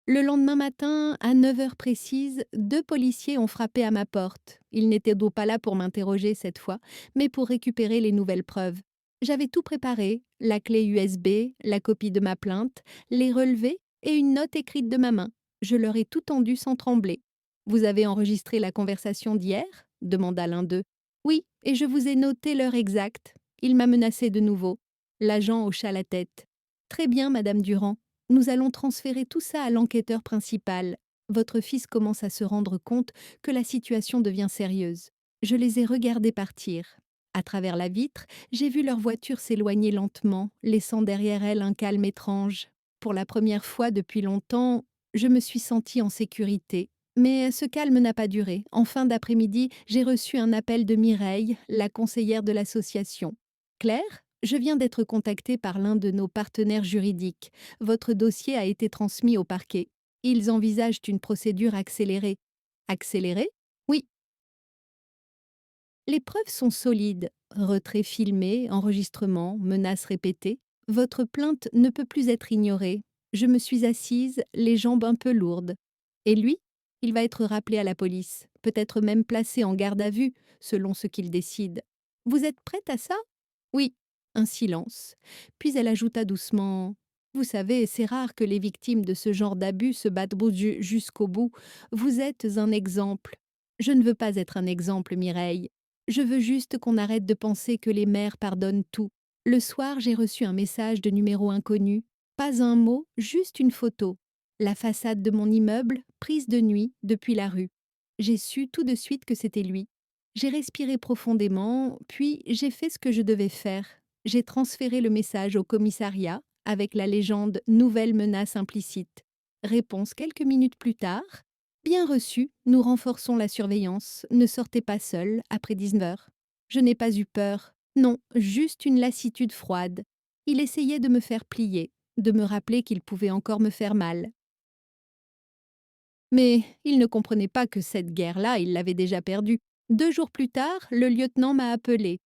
Speaker 1: Le lendemain matin, à 9 heures précises, 2 policiers ont frappé à ma porte. Ils n'étaient donc pas là pour m'interroger cette fois, mais pour récupérer les nouvelles preuves. J'avais tout préparé, la clé USB, la copie de ma plainte, les relevés et une note écrite de ma main. Je leur ai tout tendu sans trembler. « Vous avez enregistré la conversation d'hier ?» demanda l'un d'eux. « Oui, et je vous ai noté l'heure exacte. » Il m'a menacé de nouveau. L'agent hocha la tête. « Très bien, Madame Durand. Nous allons transférer tout ça à l'enquêteur principal. Votre fils commence à se rendre compte que la situation devient sérieuse. » Je les ai regardés partir. À travers la vitre, j'ai vu leur voiture s'éloigner lentement, laissant derrière elle un calme étrange. Pour la première fois depuis longtemps, je me suis sentie en sécurité. Mais ce calme n'a pas duré. En fin d'après-midi, j'ai reçu un appel de Mireille, la conseillère de l'association. « Claire, Je viens d'être contactée par l'un de nos partenaires juridiques. Votre dossier a été transmis au parquet. Ils envisagent une procédure accélérée. Accélérée? Oui. Les preuves sont solides. Retrait filmé, enregistrement, menaces répétées. Votre plainte ne peut plus être ignorée. Je me suis assise, les jambes un peu lourdes. Et lui? Il va être rappelé à la police, peut-être même placé en garde à vue, selon ce qu'il décide. Vous êtes prête à ça? Oui. Un silence. Puis elle ajouta doucement: Vous savez, c'est rare que les victimes de ce genre d'abus se battent jusqu'au bout. Vous êtes un exemple. Je ne veux pas être un exemple, Mireille. Je veux juste qu'on arrête de penser que les mères pardonnent tout. Le soir, j'ai reçu un message de numéro inconnu. Pas un mot, juste une photo. La façade de mon immeuble, prise de nuit, depuis la rue. J'ai su tout de suite que c'était lui. J'ai respiré profondément, puis j'ai fait ce que je devais faire. J'ai transféré le message au commissariat avec la légende Nouvelle menace implicite. Réponse quelques minutes plus tard. Bien reçu, nous renforçons la surveillance. Ne sortez pas seul après 19 heures. Je n'ai pas eu peur. Non, juste une lassitude froide. Il essayait de me faire plier, de me rappeler qu'il pouvait encore me faire mal. Mais il ne comprenait pas que cette guerre-là, il l'avait déjà perdue. 2 jours plus tard, le lieutenant m'a appelé.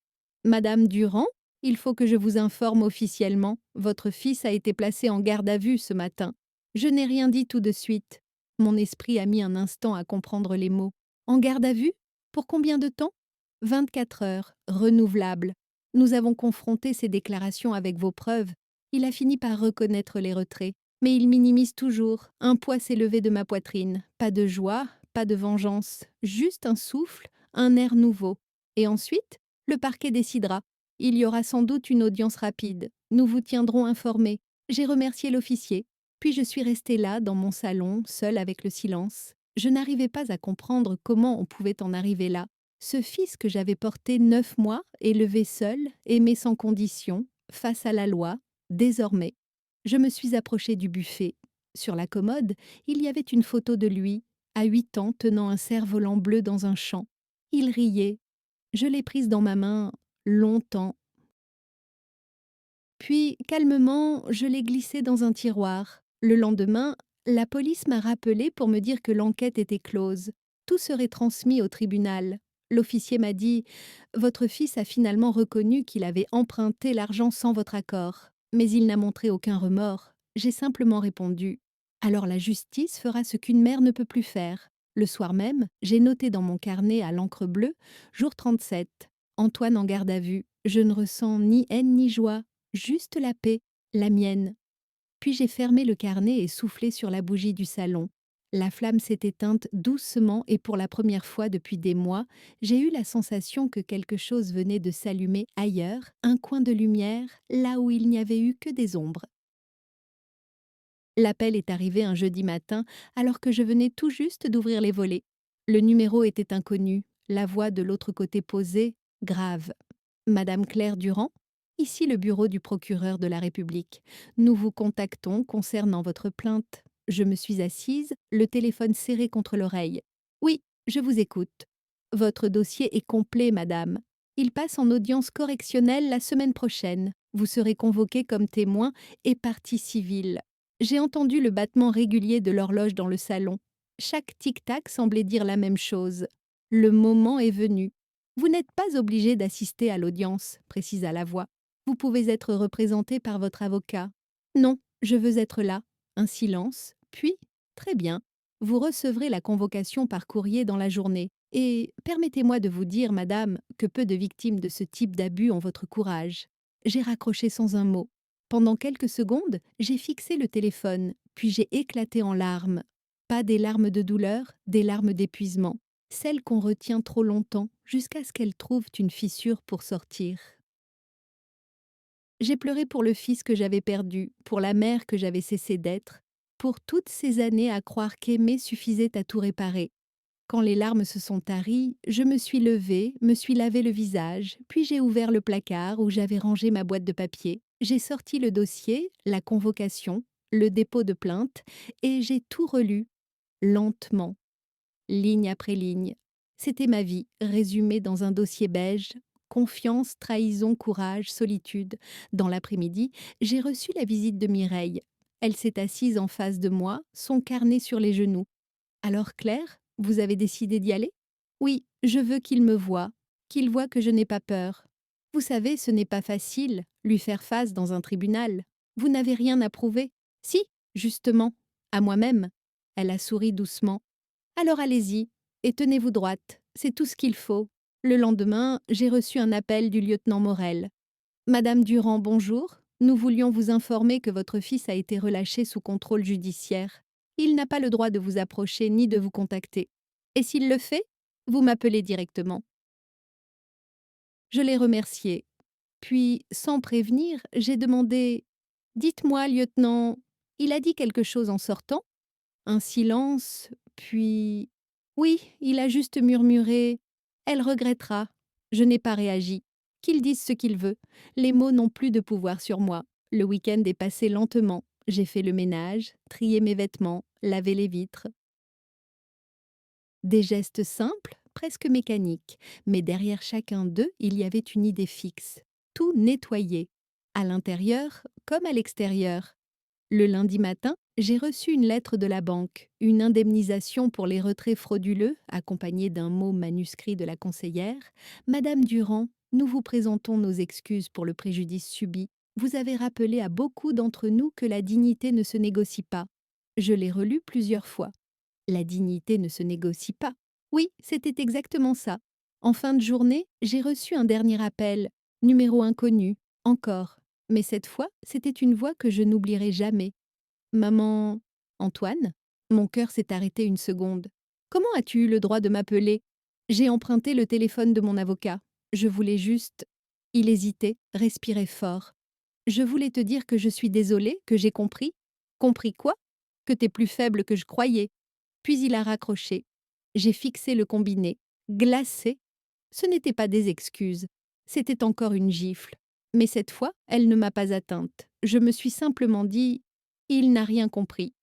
Speaker 1: Madame Durand, il faut que je vous informe officiellement. Votre fils a été placé en garde à vue ce matin. Je n'ai rien dit tout de suite. Mon esprit a mis un instant à comprendre les mots. En garde à vue? Pour combien de temps? 24 heures, renouvelable. Nous avons confronté ces déclarations avec vos preuves. Il a fini par reconnaître les retraits. Mais il minimise toujours. Un poids s'est levé de ma poitrine. Pas de joie, pas de vengeance. Juste un souffle, un air nouveau. Et ensuite, le parquet décidera. Il y aura sans doute une audience rapide. Nous vous tiendrons informés. J'ai remercié l'officier. Puis je suis restée là, dans mon salon, seule avec le silence. Je n'arrivais pas à comprendre comment on pouvait en arriver là. Ce fils que j'avais porté 9 mois, élevé seul, aimé sans condition, face à la loi, désormais. Je me suis approchée du buffet. Sur la commode, il y avait une photo de lui, à 8 ans, tenant un cerf-volant bleu dans un champ. Il riait. Je l'ai prise dans ma main longtemps. Puis, calmement, je l'ai glissée dans un tiroir. Le lendemain, la police m'a rappelé pour me dire que l'enquête était close. Tout serait transmis au tribunal. L'officier m'a dit: Votre fils a finalement reconnu qu'il avait emprunté l'argent sans votre accord. Mais il n'a montré aucun remords. J'ai simplement répondu: Alors la justice fera ce qu'une mère ne peut plus faire. Le soir même, j'ai noté dans mon carnet à l'encre bleue: Jour 37. Antoine en garde à vue. Je ne ressens ni haine ni joie. Juste la paix, la mienne. Puis j'ai fermé le carnet et soufflé sur la bougie du salon. La flamme s'est éteinte doucement et pour la première fois depuis des mois, j'ai eu la sensation que quelque chose venait de s'allumer ailleurs, un coin de lumière, là où il n'y avait eu que des ombres. L'appel est arrivé un jeudi matin alors que je venais tout juste d'ouvrir les volets. Le numéro était inconnu, la voix de l'autre côté posée, grave. Madame Claire Durand? Ici le bureau du procureur de la République. Nous vous contactons concernant votre plainte. Je me suis assise, le téléphone serré contre l'oreille. Oui, je vous écoute. Votre dossier est complet, madame. Il passe en audience correctionnelle la semaine prochaine. Vous serez convoqué comme témoin et partie civile. J'ai entendu le battement régulier de l'horloge dans le salon. Chaque tic-tac semblait dire la même chose. Le moment est venu. Vous n'êtes pas obligé d'assister à l'audience, précisa la voix. Vous pouvez être représenté par votre avocat. Non, je veux être là. Un silence, puis, très bien. Vous recevrez la convocation par courrier dans la journée. Et permettez-moi de vous dire, madame, que peu de victimes de ce type d'abus ont votre courage. J'ai raccroché sans un mot. Pendant quelques secondes, j'ai fixé le téléphone, puis j'ai éclaté en larmes. Pas des larmes de douleur, des larmes d'épuisement. Celles qu'on retient trop longtemps, jusqu'à ce qu'elles trouvent une fissure pour sortir. J'ai pleuré pour le fils que j'avais perdu, pour la mère que j'avais cessé d'être, pour toutes ces années à croire qu'aimer suffisait à tout réparer. Quand les larmes se sont taries, je me suis levée, me suis lavé le visage, puis j'ai ouvert le placard où j'avais rangé ma boîte de papier. J'ai sorti le dossier, la convocation, le dépôt de plainte, et j'ai tout relu, lentement, ligne après ligne. C'était ma vie, résumée dans un dossier beige, Confiance, trahison, courage, solitude. Dans l'après-midi, j'ai reçu la visite de Mireille. Elle s'est assise en face de moi, son carnet sur les genoux. Alors Claire, vous avez décidé d'y aller? Oui, je veux qu'il voie que je n'ai pas peur. Vous savez, ce n'est pas facile, lui faire face dans un tribunal. Vous n'avez rien à prouver. Si, justement, à moi-même. Elle a souri doucement. Alors allez-y, et tenez-vous droite, c'est tout ce qu'il faut. Le lendemain, j'ai reçu un appel du lieutenant Morel. Madame Durand, bonjour. Nous voulions vous informer que votre fils a été relâché sous contrôle judiciaire. Il n'a pas le droit de vous approcher ni de vous contacter. Et s'il le fait, vous m'appelez directement. Je l'ai remercié. Puis, sans prévenir, j'ai demandé Dites-moi, lieutenant, il a dit quelque chose en sortant? Un silence, puis Oui, il a juste murmuré Elle regrettera. Je n'ai pas réagi. Qu'il dise ce qu'il veut. Les mots n'ont plus de pouvoir sur moi. Le week-end est passé lentement. J'ai fait le ménage, trié mes vêtements, lavé les vitres. Des gestes simples, presque mécaniques, mais derrière chacun d'eux, il y avait une idée fixe. Tout nettoyer, à l'intérieur comme à l'extérieur. Le lundi matin, j'ai reçu une lettre de la banque, une indemnisation pour les retraits frauduleux, accompagnée d'un mot manuscrit de la conseillère. Madame Durand, nous vous présentons nos excuses pour le préjudice subi. Vous avez rappelé à beaucoup d'entre nous que la dignité ne se négocie pas. Je l'ai relu plusieurs fois. La dignité ne se négocie pas. Oui, c'était exactement ça. En fin de journée, j'ai reçu un dernier appel, numéro inconnu, encore. Mais cette fois, c'était une voix que je n'oublierai jamais. Maman... Antoine? Mon cœur s'est arrêté une seconde. Comment as-tu eu le droit de m'appeler? J'ai emprunté le téléphone de mon avocat. Je voulais juste... Il hésitait, respirait fort. Je voulais te dire que je suis désolée, que j'ai compris. Compris quoi? Que t'es plus faible que je croyais. Puis il a raccroché. J'ai fixé le combiné. Glacé. Ce n'était pas des excuses. C'était encore une gifle. Mais cette fois, elle ne m'a pas atteinte. Je me suis simplement dit « Il n'a rien compris ».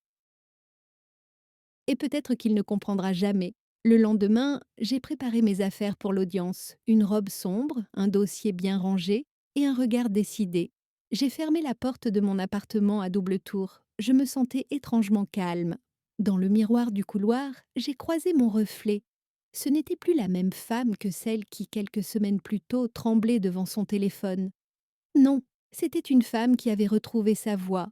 Speaker 1: Et peut-être qu'il ne comprendra jamais. Le lendemain, j'ai préparé mes affaires pour l'audience. Une robe sombre, un dossier bien rangé et un regard décidé. J'ai fermé la porte de mon appartement à double tour. Je me sentais étrangement calme. Dans le miroir du couloir, j'ai croisé mon reflet. Ce n'était plus la même femme que celle qui, quelques semaines plus tôt, tremblait devant son téléphone. Non, c'était une femme qui avait retrouvé sa voix.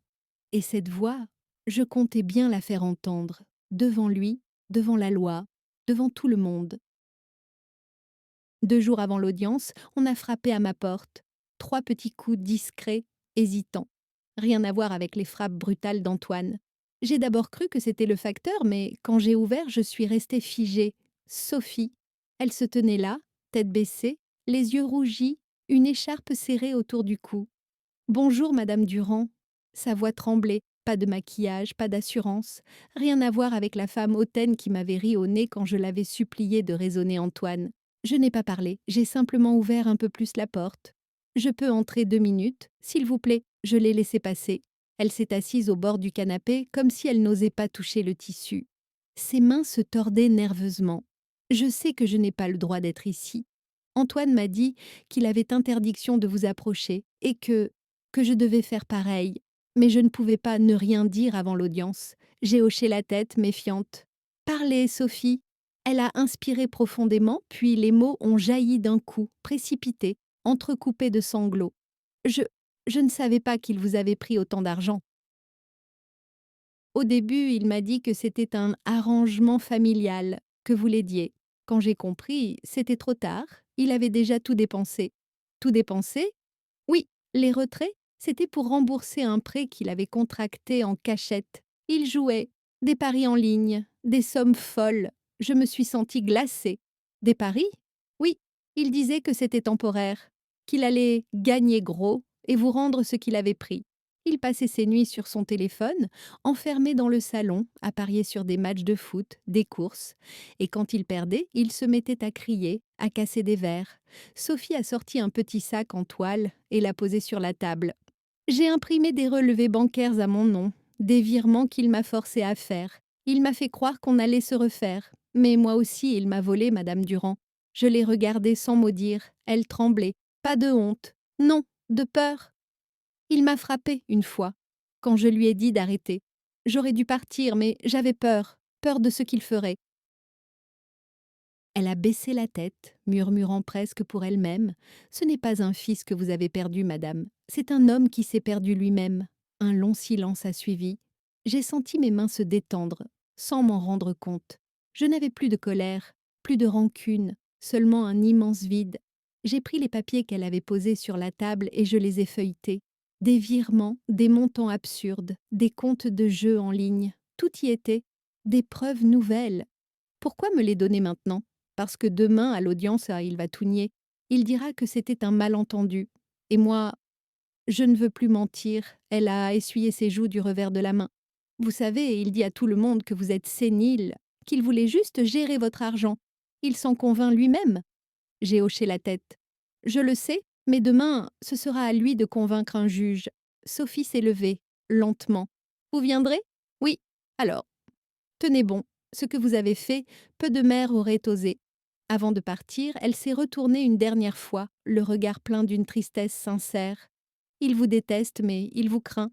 Speaker 1: Et cette voix, je comptais bien la faire entendre, devant lui, devant la loi, devant tout le monde. 2 jours avant l'audience, on a frappé à ma porte. 3 petits coups discrets, hésitants. Rien à voir avec les frappes brutales d'Antoine. J'ai d'abord cru que c'était le facteur, mais quand j'ai ouvert, je suis restée figée. Sophie. Elle se tenait là, tête baissée, les yeux rougis, une écharpe serrée autour du cou. Bonjour, Madame Durand. Sa voix tremblait, pas de maquillage, pas d'assurance, rien à voir avec la femme hautaine qui m'avait ri au nez quand je l'avais suppliée de raisonner Antoine. Je n'ai pas parlé, j'ai simplement ouvert un peu plus la porte. Je peux entrer 2 minutes, s'il vous plaît, je l'ai laissée passer. Elle s'est assise au bord du canapé, comme si elle n'osait pas toucher le tissu. Ses mains se tordaient nerveusement. Je sais que je n'ai pas le droit d'être ici. Antoine m'a dit qu'il avait interdiction de vous approcher et que je devais faire pareil. Mais je ne pouvais pas ne rien dire avant l'audience. J'ai hoché la tête, méfiante. Parlez, Sophie. Elle a inspiré profondément, puis les mots ont jailli d'un coup, précipités, entrecoupés de sanglots. Je ne savais pas qu'il vous avait pris autant d'argent. Au début, il m'a dit que c'était un arrangement familial, que vous l'aidiez. Quand j'ai compris, c'était trop tard, il avait déjà tout dépensé. Tout dépensé? Oui, les retraits, c'était pour rembourser un prêt qu'il avait contracté en cachette. Il jouait, des paris en ligne, des sommes folles. Je me suis sentie glacée. Des paris? Oui, il disait que c'était temporaire, qu'il allait gagner gros et vous rendre ce qu'il avait pris. Il passait ses nuits sur son téléphone, enfermé dans le salon, à parier sur des matchs de foot, des courses. Et quand il perdait, il se mettait à crier, à casser des verres. Sophie a sorti un petit sac en toile et l'a posé sur la table. J'ai imprimé des relevés bancaires à mon nom, des virements qu'il m'a forcé à faire. Il m'a fait croire qu'on allait se refaire. Mais moi aussi, il m'a volé, Madame Durand. Je l'ai regardée sans mot dire. Elle tremblait. Pas de honte. Non, de peur. Il m'a frappée une fois, quand je lui ai dit d'arrêter. J'aurais dû partir, mais j'avais peur. Peur de ce qu'il ferait. Elle a baissé la tête, murmurant presque pour elle-même. Ce n'est pas un fils que vous avez perdu, madame. C'est un homme qui s'est perdu lui-même. Un long silence a suivi. J'ai senti mes mains se détendre, sans m'en rendre compte. Je n'avais plus de colère, plus de rancune, seulement un immense vide. J'ai pris les papiers qu'elle avait posés sur la table et je les ai feuilletés. Des virements, des montants absurdes, des comptes de jeux en ligne. Tout y était. Des preuves nouvelles. Pourquoi me les donner maintenant? Parce que demain, à l'audience, il va tout nier. Il dira que c'était un malentendu. Et moi, je ne veux plus mentir. Elle a essuyé ses joues du revers de la main. Vous savez, il dit à tout le monde que vous êtes sénile, qu'il voulait juste gérer votre argent. Il s'en convainc lui-même. J'ai hoché la tête. Je le sais, mais demain, ce sera à lui de convaincre un juge. Sophie s'est levée, lentement. Vous viendrez? Oui. Alors, tenez bon. Ce que vous avez fait, peu de mères auraient osé. Avant de partir, elle s'est retournée une dernière fois, le regard plein d'une tristesse sincère. Il vous déteste, mais il vous craint.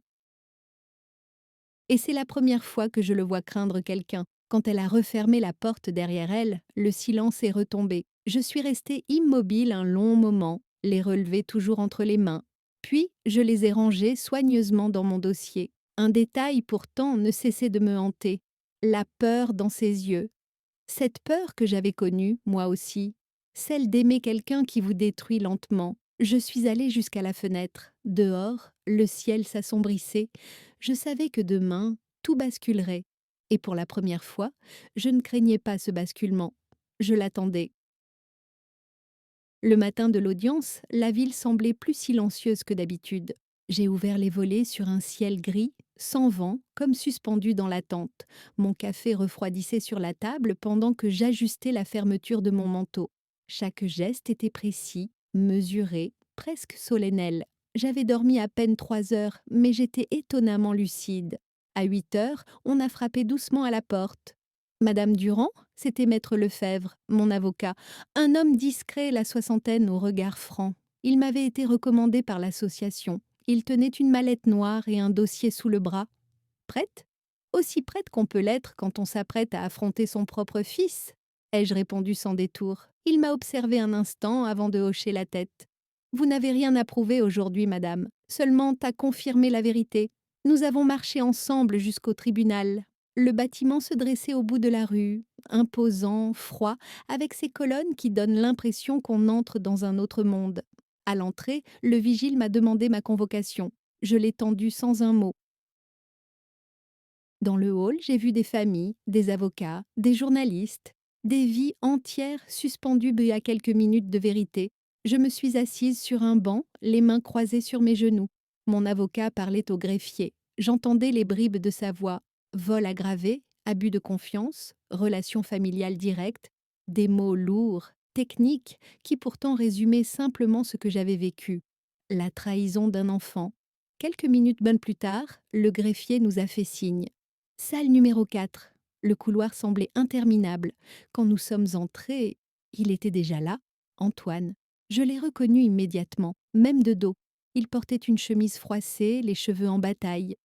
Speaker 1: Et c'est la première fois que je le vois craindre quelqu'un. Quand elle a refermé la porte derrière elle, le silence est retombé. Je suis restée immobile un long moment, les relevés toujours entre les mains. Puis, je les ai rangés soigneusement dans mon dossier. Un détail pourtant ne cessait de me hanter. La peur dans ses yeux. Cette peur que j'avais connue, moi aussi. Celle d'aimer quelqu'un qui vous détruit lentement. Je suis allée jusqu'à la fenêtre. Dehors, le ciel s'assombrissait. Je savais que demain, tout basculerait. Et pour la première fois, je ne craignais pas ce basculement. Je l'attendais. Le matin de l'audience, la ville semblait plus silencieuse que d'habitude. J'ai ouvert les volets sur un ciel gris, sans vent, comme suspendu dans l'attente. Mon café refroidissait sur la table pendant que j'ajustais la fermeture de mon manteau. Chaque geste était précis, mesuré, presque solennel. J'avais dormi à peine 3 heures, mais j'étais étonnamment lucide. À 8 heures, on a frappé doucement à la porte. Madame Durand, c'était maître Lefebvre, mon avocat, un homme discret, la soixantaine au regard franc. Il m'avait été recommandé par l'association. Il tenait une mallette noire et un dossier sous le bras. Prête? Aussi prête qu'on peut l'être quand on s'apprête à affronter son propre fils, ai-je répondu sans détour. Il m'a observé un instant avant de hocher la tête. Vous n'avez rien à prouver aujourd'hui, madame, seulement à confirmer la vérité. Nous avons marché ensemble jusqu'au tribunal. Le bâtiment se dressait au bout de la rue, imposant, froid, avec ses colonnes qui donnent l'impression qu'on entre dans un autre monde. À l'entrée, le vigile m'a demandé ma convocation. Je l'ai tendue sans un mot. Dans le hall, j'ai vu des familles, des avocats, des journalistes, des vies entières suspendues à quelques minutes de vérité. Je me suis assise sur un banc, les mains croisées sur mes genoux. Mon avocat parlait au greffier. J'entendais les bribes de sa voix. Vol aggravé, abus de confiance, relations familiales directes, des mots lourds, techniques, qui pourtant résumaient simplement ce que j'avais vécu. La trahison d'un enfant. Quelques minutes bonnes plus tard, le greffier nous a fait signe. Salle numéro 4. Le couloir semblait interminable. Quand nous sommes entrés, il était déjà là, Antoine. Je l'ai reconnu immédiatement, même de dos. Il portait une chemise froissée, les cheveux en bataille.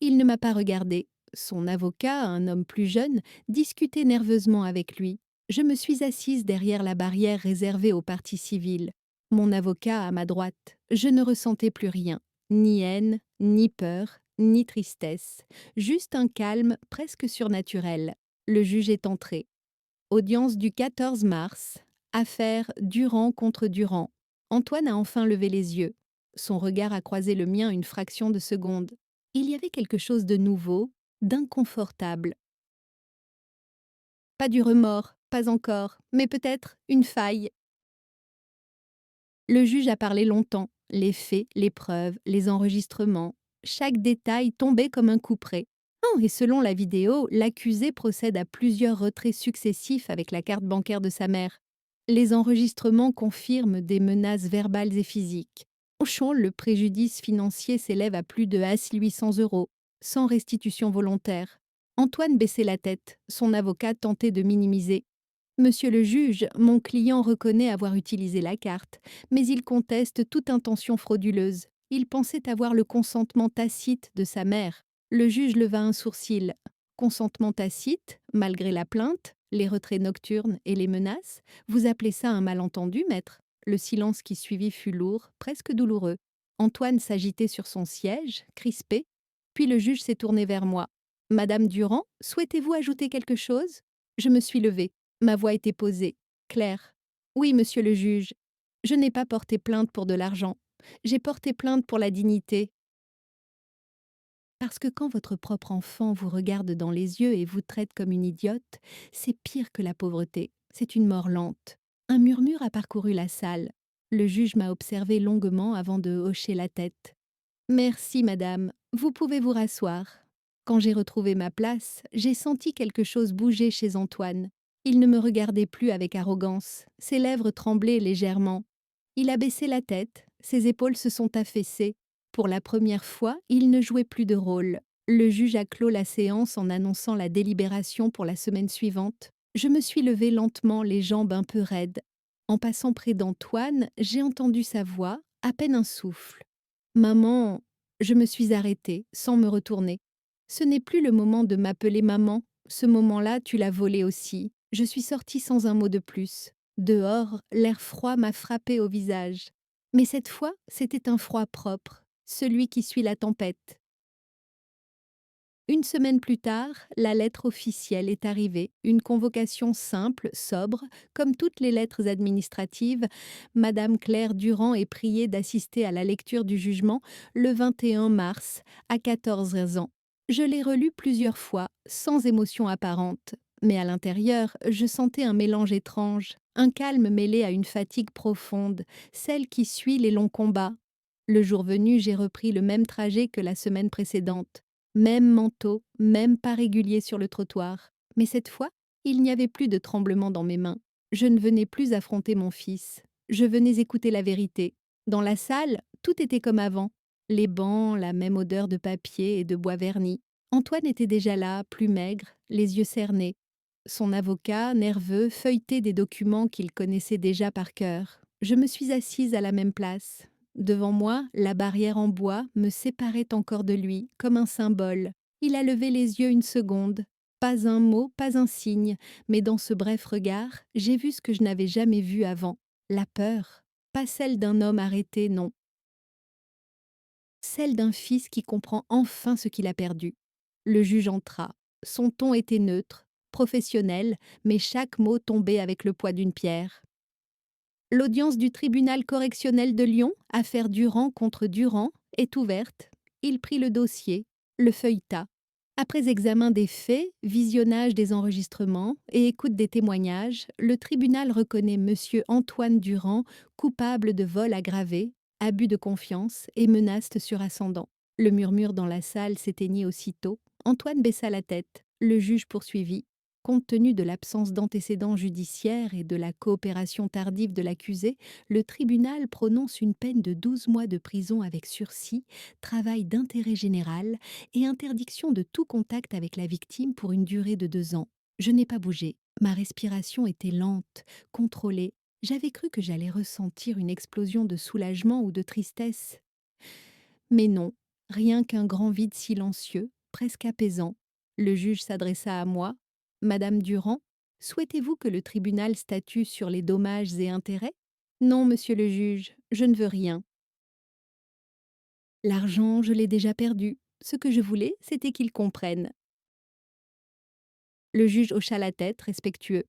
Speaker 1: Il ne m'a pas regardé. Son avocat, un homme plus jeune, discutait nerveusement avec lui. Je me suis assise derrière la barrière réservée aux parties civiles. Mon avocat à ma droite. Je ne ressentais plus rien. Ni haine, ni peur, ni tristesse. Juste un calme presque surnaturel. Le juge est entré. Audience du 14 mars. Affaire Durand contre Durand. Antoine a enfin levé les yeux. Son regard a croisé le mien une fraction de seconde. Il y avait quelque chose de nouveau, d'inconfortable. Pas du remords, pas encore, mais peut-être une faille. Le juge a parlé longtemps. Les faits, les preuves, les enregistrements. Chaque détail tombait comme un couperet. Oh, et selon la vidéo, l'accusé procède à plusieurs retraits successifs avec la carte bancaire de sa mère. Les enregistrements confirment des menaces verbales et physiques. Au champ, le préjudice financier s'élève à plus de 800 €, sans restitution volontaire. Antoine baissait la tête, son avocat tentait de minimiser. Monsieur le juge, mon client reconnaît avoir utilisé la carte, mais il conteste toute intention frauduleuse. Il pensait avoir le consentement tacite de sa mère. Le juge leva un sourcil. Consentement tacite, malgré la plainte, les retraits nocturnes et les menaces? Vous appelez ça un malentendu, maître? Le silence qui suivit fut lourd, presque douloureux. Antoine s'agitait sur son siège, crispé, puis le juge s'est tourné vers moi. Madame Durand, souhaitez-vous ajouter quelque chose? Je me suis levée. Ma voix était posée, claire. Oui, monsieur le juge, je n'ai pas porté plainte pour de l'argent. J'ai porté plainte pour la dignité. Parce que quand votre propre enfant vous regarde dans les yeux et vous traite comme une idiote, c'est pire que la pauvreté. C'est une mort lente. Un murmure a parcouru la salle. Le juge m'a observé longuement avant de hocher la tête. Merci, madame. Vous pouvez vous rasseoir. Quand j'ai retrouvé ma place, j'ai senti quelque chose bouger chez Antoine. Il ne me regardait plus avec arrogance. Ses lèvres tremblaient légèrement. Il a baissé la tête, ses épaules se sont affaissées. Pour la première fois, il ne jouait plus de rôle. Le juge a clos la séance en annonçant la délibération pour la semaine suivante. Je me suis levée lentement, les jambes un peu raides. En passant près d'Antoine, j'ai entendu sa voix, à peine un souffle. Maman, je me suis arrêtée, sans me retourner. Ce n'est plus le moment de m'appeler maman. Ce moment-là, tu l'as volé aussi. Je suis sortie sans un mot de plus. Dehors, l'air froid m'a frappé au visage. Mais cette fois, c'était un froid propre, celui qui suit la tempête. Une semaine plus tard, la lettre officielle est arrivée, une convocation simple, sobre, comme toutes les lettres administratives. Madame Claire Durand est priée d'assister à la lecture du jugement le 21 mars, à 14 ans. Je l'ai relue plusieurs fois, sans émotion apparente. Mais à l'intérieur, je sentais un mélange étrange, un calme mêlé à une fatigue profonde, celle qui suit les longs combats. Le jour venu, j'ai repris le même trajet que la semaine précédente. Même manteau, même pas régulier sur le trottoir. Mais cette fois, il n'y avait plus de tremblement dans mes mains. Je ne venais plus affronter mon fils. Je venais écouter la vérité. Dans la salle, tout était comme avant. Les bancs, la même odeur de papier et de bois verni. Antoine était déjà là, plus maigre, les yeux cernés. Son avocat, nerveux, feuilletait des documents qu'il connaissait déjà par cœur. Je me suis assise à la même place. Devant moi, la barrière en bois me séparait encore de lui, comme un symbole. Il a levé les yeux une seconde. Pas un mot, pas un signe, mais dans ce bref regard, j'ai vu ce que je n'avais jamais vu avant. La peur. Pas celle d'un homme arrêté, non. Celle d'un fils qui comprend enfin ce qu'il a perdu. Le juge entra. Son ton était neutre, professionnel, mais chaque mot tombait avec le poids d'une pierre. L'audience du tribunal correctionnel de Lyon, affaire Durand contre Durand, est ouverte. Il prit le dossier, le feuilleta. Après examen des faits, visionnage des enregistrements et écoute des témoignages, le tribunal reconnaît monsieur Antoine Durand coupable de vol aggravé, abus de confiance et menace sur ascendant. Le murmure dans la salle s'éteignit aussitôt. Antoine baissa la tête. Le juge poursuivit. Compte tenu de l'absence d'antécédents judiciaires et de la coopération tardive de l'accusé, le tribunal prononce une peine de 12 mois de prison avec sursis, travail d'intérêt général et interdiction de tout contact avec la victime pour une durée de 2 ans. Je n'ai pas bougé. Ma respiration était lente, contrôlée. J'avais cru que j'allais ressentir une explosion de soulagement ou de tristesse. Mais non, rien qu'un grand vide silencieux, presque apaisant. Le juge s'adressa à moi. Madame Durand, souhaitez-vous que le tribunal statue sur les dommages et intérêts? Non, monsieur le juge, je ne veux rien. L'argent, je l'ai déjà perdu. Ce que je voulais, c'était qu'il comprenne. Le juge hocha la tête, respectueux.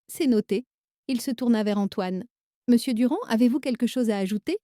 Speaker 1: C'est noté. Il se tourna vers Antoine. Monsieur Durand, avez-vous quelque chose à ajouter?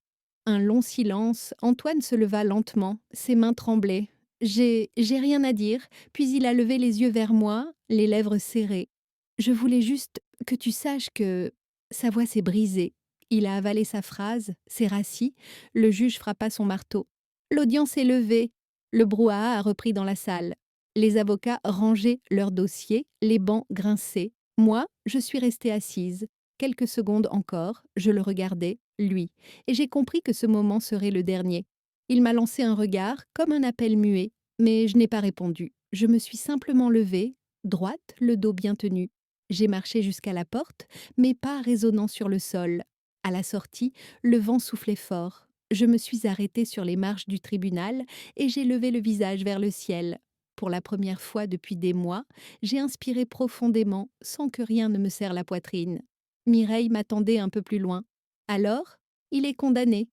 Speaker 1: Un long silence. Antoine se leva lentement. Ses mains tremblaient. J'ai rien à dire. Puis il a levé les yeux vers moi, les lèvres serrées. Je voulais juste que tu saches que... Sa voix s'est brisée. Il a avalé sa phrase, s'est rassis. Le juge frappa son marteau. L'audience est levée. Le brouhaha a repris dans la salle. Les avocats rangeaient leurs dossiers, les bancs grinçaient. Moi, je suis restée assise. Quelques secondes encore, je le regardais, lui, et j'ai compris que ce moment serait le dernier. Il m'a lancé un regard, comme un appel muet, mais je n'ai pas répondu. Je me suis simplement levée, droite, le dos bien tenu. J'ai marché jusqu'à la porte, mes pas résonnant sur le sol. À la sortie, le vent soufflait fort. Je me suis arrêtée sur les marches du tribunal et j'ai levé le visage vers le ciel. Pour la première fois depuis des mois, j'ai inspiré profondément sans que rien ne me serre la poitrine. Mireille m'attendait un peu plus loin. Alors, il est condamné.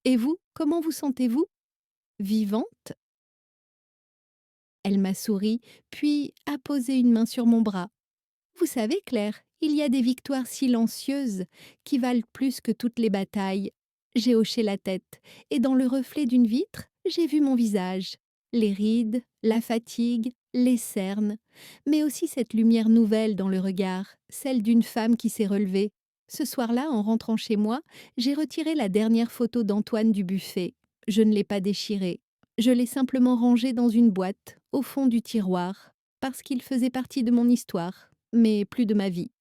Speaker 1: Et vous, comment vous sentez-vous? Vivante? Elle m'a souri, puis a posé une main sur mon bras. Vous savez, Claire, il y a des victoires silencieuses qui valent plus que toutes les batailles. J'ai hoché la tête, et dans le reflet d'une vitre, j'ai vu mon visage. Les rides, la fatigue, les cernes, mais aussi cette lumière nouvelle dans le regard, celle d'une femme qui s'est relevée. Ce soir-là, en rentrant chez moi, j'ai retiré la dernière photo d'Antoine du buffet. Je ne l'ai pas déchirée. Je l'ai simplement rangée dans une boîte, au fond du tiroir, parce qu'il faisait partie de mon histoire, mais plus de ma vie.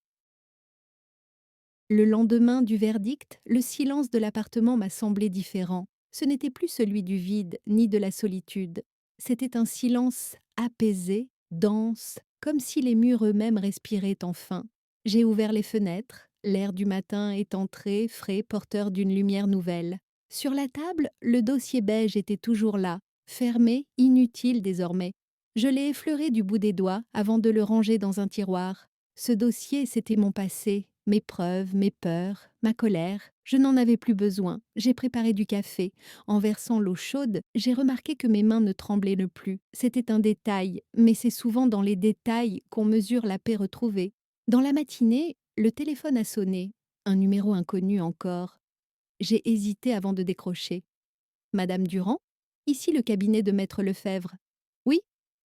Speaker 1: Le lendemain du verdict, le silence de l'appartement m'a semblé différent. Ce n'était plus celui du vide ni de la solitude. C'était un silence apaisé, dense, comme si les murs eux-mêmes respiraient enfin. J'ai ouvert les fenêtres, l'air du matin est entré, frais, porteur d'une lumière nouvelle. Sur la table, le dossier beige était toujours là, fermé, inutile désormais. Je l'ai effleuré du bout des doigts avant de le ranger dans un tiroir. Ce dossier, c'était mon passé, mes preuves, mes peurs, ma colère. Je n'en avais plus besoin. J'ai préparé du café. En versant l'eau chaude, j'ai remarqué que mes mains ne tremblaient ne plus. C'était un détail, mais c'est souvent dans les détails qu'on mesure la paix retrouvée. Dans la matinée, le téléphone a sonné. Un numéro inconnu encore. J'ai hésité avant de décrocher. Madame Durand? Ici le cabinet de maître Lefebvre. Oui,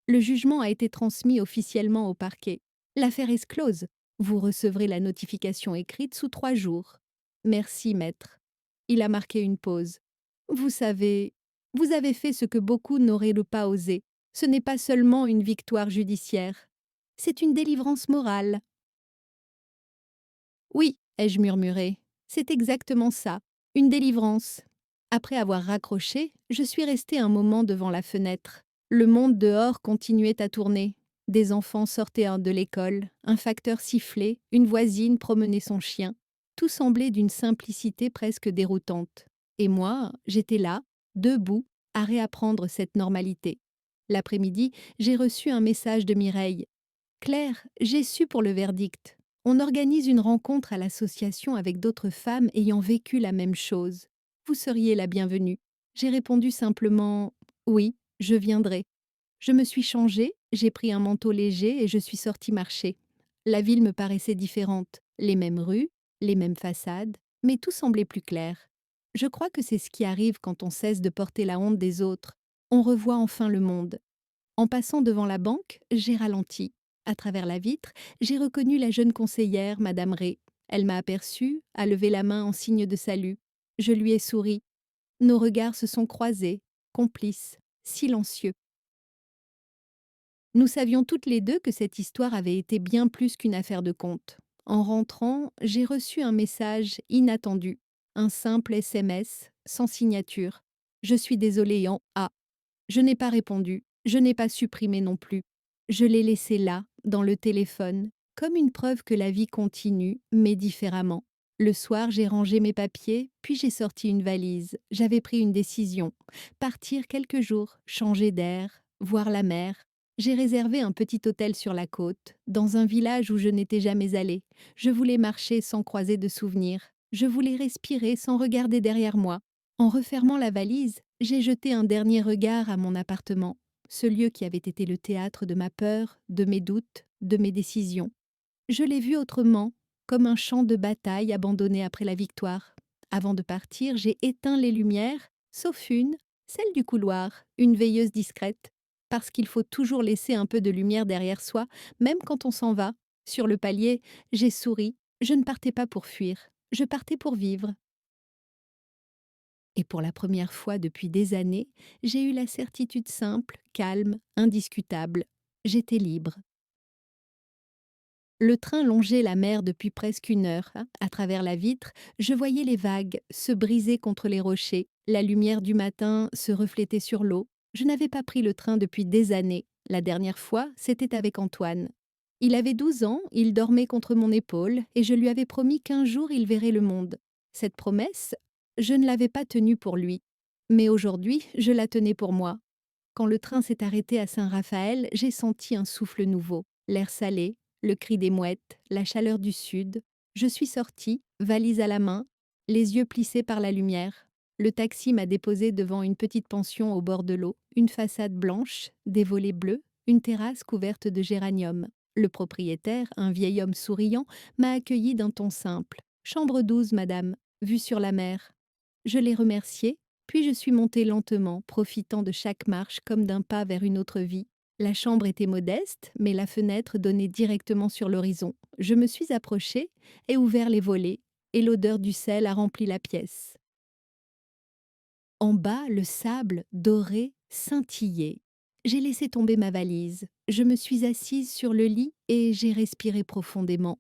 Speaker 1: le jugement a été transmis officiellement au parquet. L'affaire est close. Vous recevrez la notification écrite sous 3 jours. Merci, maître. Il a marqué une pause. Vous savez, vous avez fait ce que beaucoup n'auraient le pas osé. Ce n'est pas seulement une victoire judiciaire. C'est une délivrance morale. Oui, ai-je murmuré. C'est exactement ça. Une délivrance. Après avoir raccroché, je suis restée un moment devant la fenêtre. Le monde dehors continuait à tourner. Des enfants sortaient de l'école, un facteur sifflait, une voisine promenait son chien. Tout semblait d'une simplicité presque déroutante. Et moi, j'étais là, debout, à réapprendre cette normalité. L'après-midi, j'ai reçu un message de Mireille. Claire, j'ai su pour le verdict. On organise une rencontre à l'association avec d'autres femmes ayant vécu la même chose. Vous seriez la bienvenue. J'ai répondu simplement oui, je viendrai. Je me suis changée, j'ai pris un manteau léger et je suis sortie marcher. La ville me paraissait différente, les mêmes rues, les mêmes façades, mais tout semblait plus clair. Je crois que c'est ce qui arrive quand on cesse de porter la honte des autres. On revoit enfin le monde. En passant devant la banque, j'ai ralenti. À travers la vitre, j'ai reconnu la jeune conseillère, Madame Ray. Elle m'a aperçue, a levé la main en signe de salut. Je lui ai souri. Nos regards se sont croisés, complices, silencieux. Nous savions toutes les deux que cette histoire avait été bien plus qu'une affaire de compte. En rentrant, j'ai reçu un message inattendu, un simple SMS, sans signature. Je suis désolée en A. Je n'ai pas répondu, je n'ai pas supprimé non plus. Je l'ai laissé là, dans le téléphone, comme une preuve que la vie continue, mais différemment. Le soir, j'ai rangé mes papiers, puis j'ai sorti une valise. J'avais pris une décision. Partir quelques jours, changer d'air, voir la mer. J'ai réservé un petit hôtel sur la côte, dans un village où je n'étais jamais allée. Je voulais marcher sans croiser de souvenirs. Je voulais respirer sans regarder derrière moi. En refermant la valise, j'ai jeté un dernier regard à mon appartement, ce lieu qui avait été le théâtre de ma peur, de mes doutes, de mes décisions. Je l'ai vu autrement, comme un champ de bataille abandonné après la victoire. Avant de partir, j'ai éteint les lumières, sauf une, celle du couloir, une veilleuse discrète, parce qu'il faut toujours laisser un peu de lumière derrière soi, même quand on s'en va. Sur le palier, j'ai souri. Je ne partais pas pour fuir, je partais pour vivre. Et pour la première fois depuis des années, j'ai eu la certitude simple, calme, indiscutable. J'étais libre. Le train longeait la mer depuis presque 1 heure. À travers la vitre, je voyais les vagues se briser contre les rochers. La lumière du matin se reflétait sur l'eau. Je n'avais pas pris le train depuis des années. La dernière fois, c'était avec Antoine. Il avait 12 ans, il dormait contre mon épaule, et je lui avais promis qu'un jour il verrait le monde. Cette promesse, je ne l'avais pas tenue pour lui. Mais aujourd'hui, je la tenais pour moi. Quand le train s'est arrêté à Saint-Raphaël, j'ai senti un souffle nouveau. L'air salé, le cri des mouettes, la chaleur du sud. Je suis sortie, valise à la main, les yeux plissés par la lumière. Le taxi m'a déposé devant une petite pension au bord de l'eau, une façade blanche, des volets bleus, une terrasse couverte de géraniums. Le propriétaire, un vieil homme souriant, m'a accueilli d'un ton simple. Chambre 12, madame, vue sur la mer. Je l'ai remercié, puis je suis montée lentement, profitant de chaque marche comme d'un pas vers une autre vie. La chambre était modeste, mais la fenêtre donnait directement sur l'horizon. Je me suis approchée et ouvert les volets, et l'odeur du sel a rempli la pièce. En bas, le sable, doré, scintillait. J'ai laissé tomber ma valise. Je me suis assise sur le lit et j'ai respiré profondément.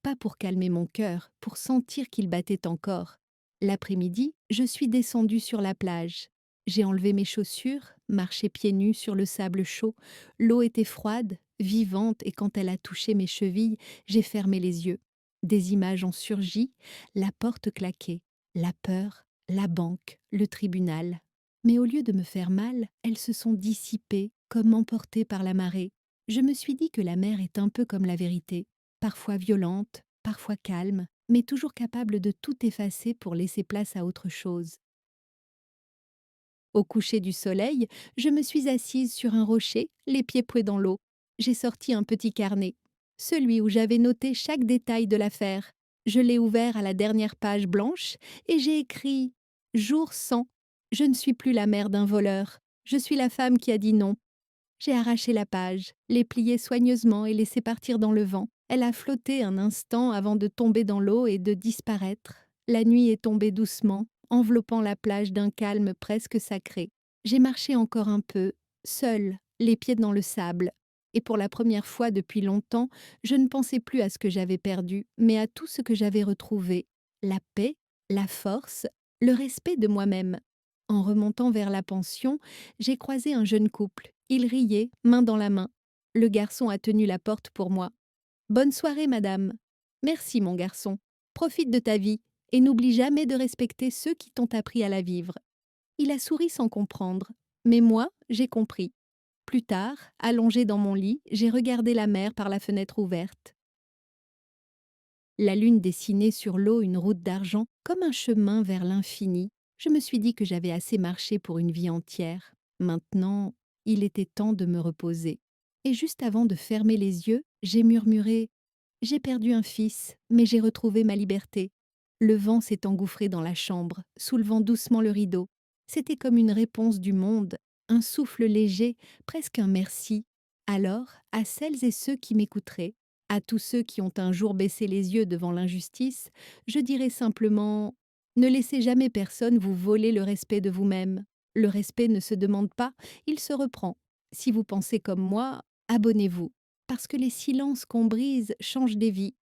Speaker 1: Pas pour calmer mon cœur, pour sentir qu'il battait encore. L'après-midi, je suis descendue sur la plage. J'ai enlevé mes chaussures, marché pieds nus sur le sable chaud. L'eau était froide, vivante, et quand elle a touché mes chevilles, j'ai fermé les yeux. Des images ont surgi, la porte claquait, la peur, la banque, le tribunal. Mais au lieu de me faire mal, elles se sont dissipées, comme emportées par la marée. Je me suis dit que la mer est un peu comme la vérité, parfois violente, parfois calme, mais toujours capable de tout effacer pour laisser place à autre chose. Au coucher du soleil, je me suis assise sur un rocher, les pieds poués dans l'eau. J'ai sorti un petit carnet, celui où j'avais noté chaque détail de l'affaire. Je l'ai ouvert à la dernière page blanche et j'ai écrit Jour 100. Je ne suis plus la mère d'un voleur. Je suis la femme qui a dit non. J'ai arraché la page, l'ai pliée soigneusement et laissé partir dans le vent. Elle a flotté un instant avant de tomber dans l'eau et de disparaître. La nuit est tombée doucement, enveloppant la plage d'un calme presque sacré. J'ai marché encore un peu, seule, les pieds dans le sable. Et pour la première fois depuis longtemps, je ne pensais plus à ce que j'avais perdu, mais à tout ce que j'avais retrouvé. La paix, la force, le respect de moi-même. En remontant vers la pension, j'ai croisé un jeune couple. Ils riaient, main dans la main. Le garçon a tenu la porte pour moi. Bonne soirée, madame. Merci, mon garçon. Profite de ta vie et n'oublie jamais de respecter ceux qui t'ont appris à la vivre. Il a souri sans comprendre, mais moi, j'ai compris. Plus tard, allongée dans mon lit, j'ai regardé la mer par la fenêtre ouverte. La lune dessinait sur l'eau une route d'argent comme un chemin vers l'infini. Je me suis dit que j'avais assez marché pour une vie entière. Maintenant, il était temps de me reposer. Et juste avant de fermer les yeux, j'ai murmuré « J'ai perdu un fils, mais j'ai retrouvé ma liberté ». Le vent s'est engouffré dans la chambre, soulevant doucement le rideau. C'était comme une réponse du monde, un souffle léger, presque un merci. Alors, à celles et ceux qui m'écouteraient, à tous ceux qui ont un jour baissé les yeux devant l'injustice, je dirais simplement « Ne laissez jamais personne vous voler le respect de vous-même. Le respect ne se demande pas, il se reprend. Si vous pensez comme moi, abonnez-vous, parce que les silences qu'on brise changent des vies.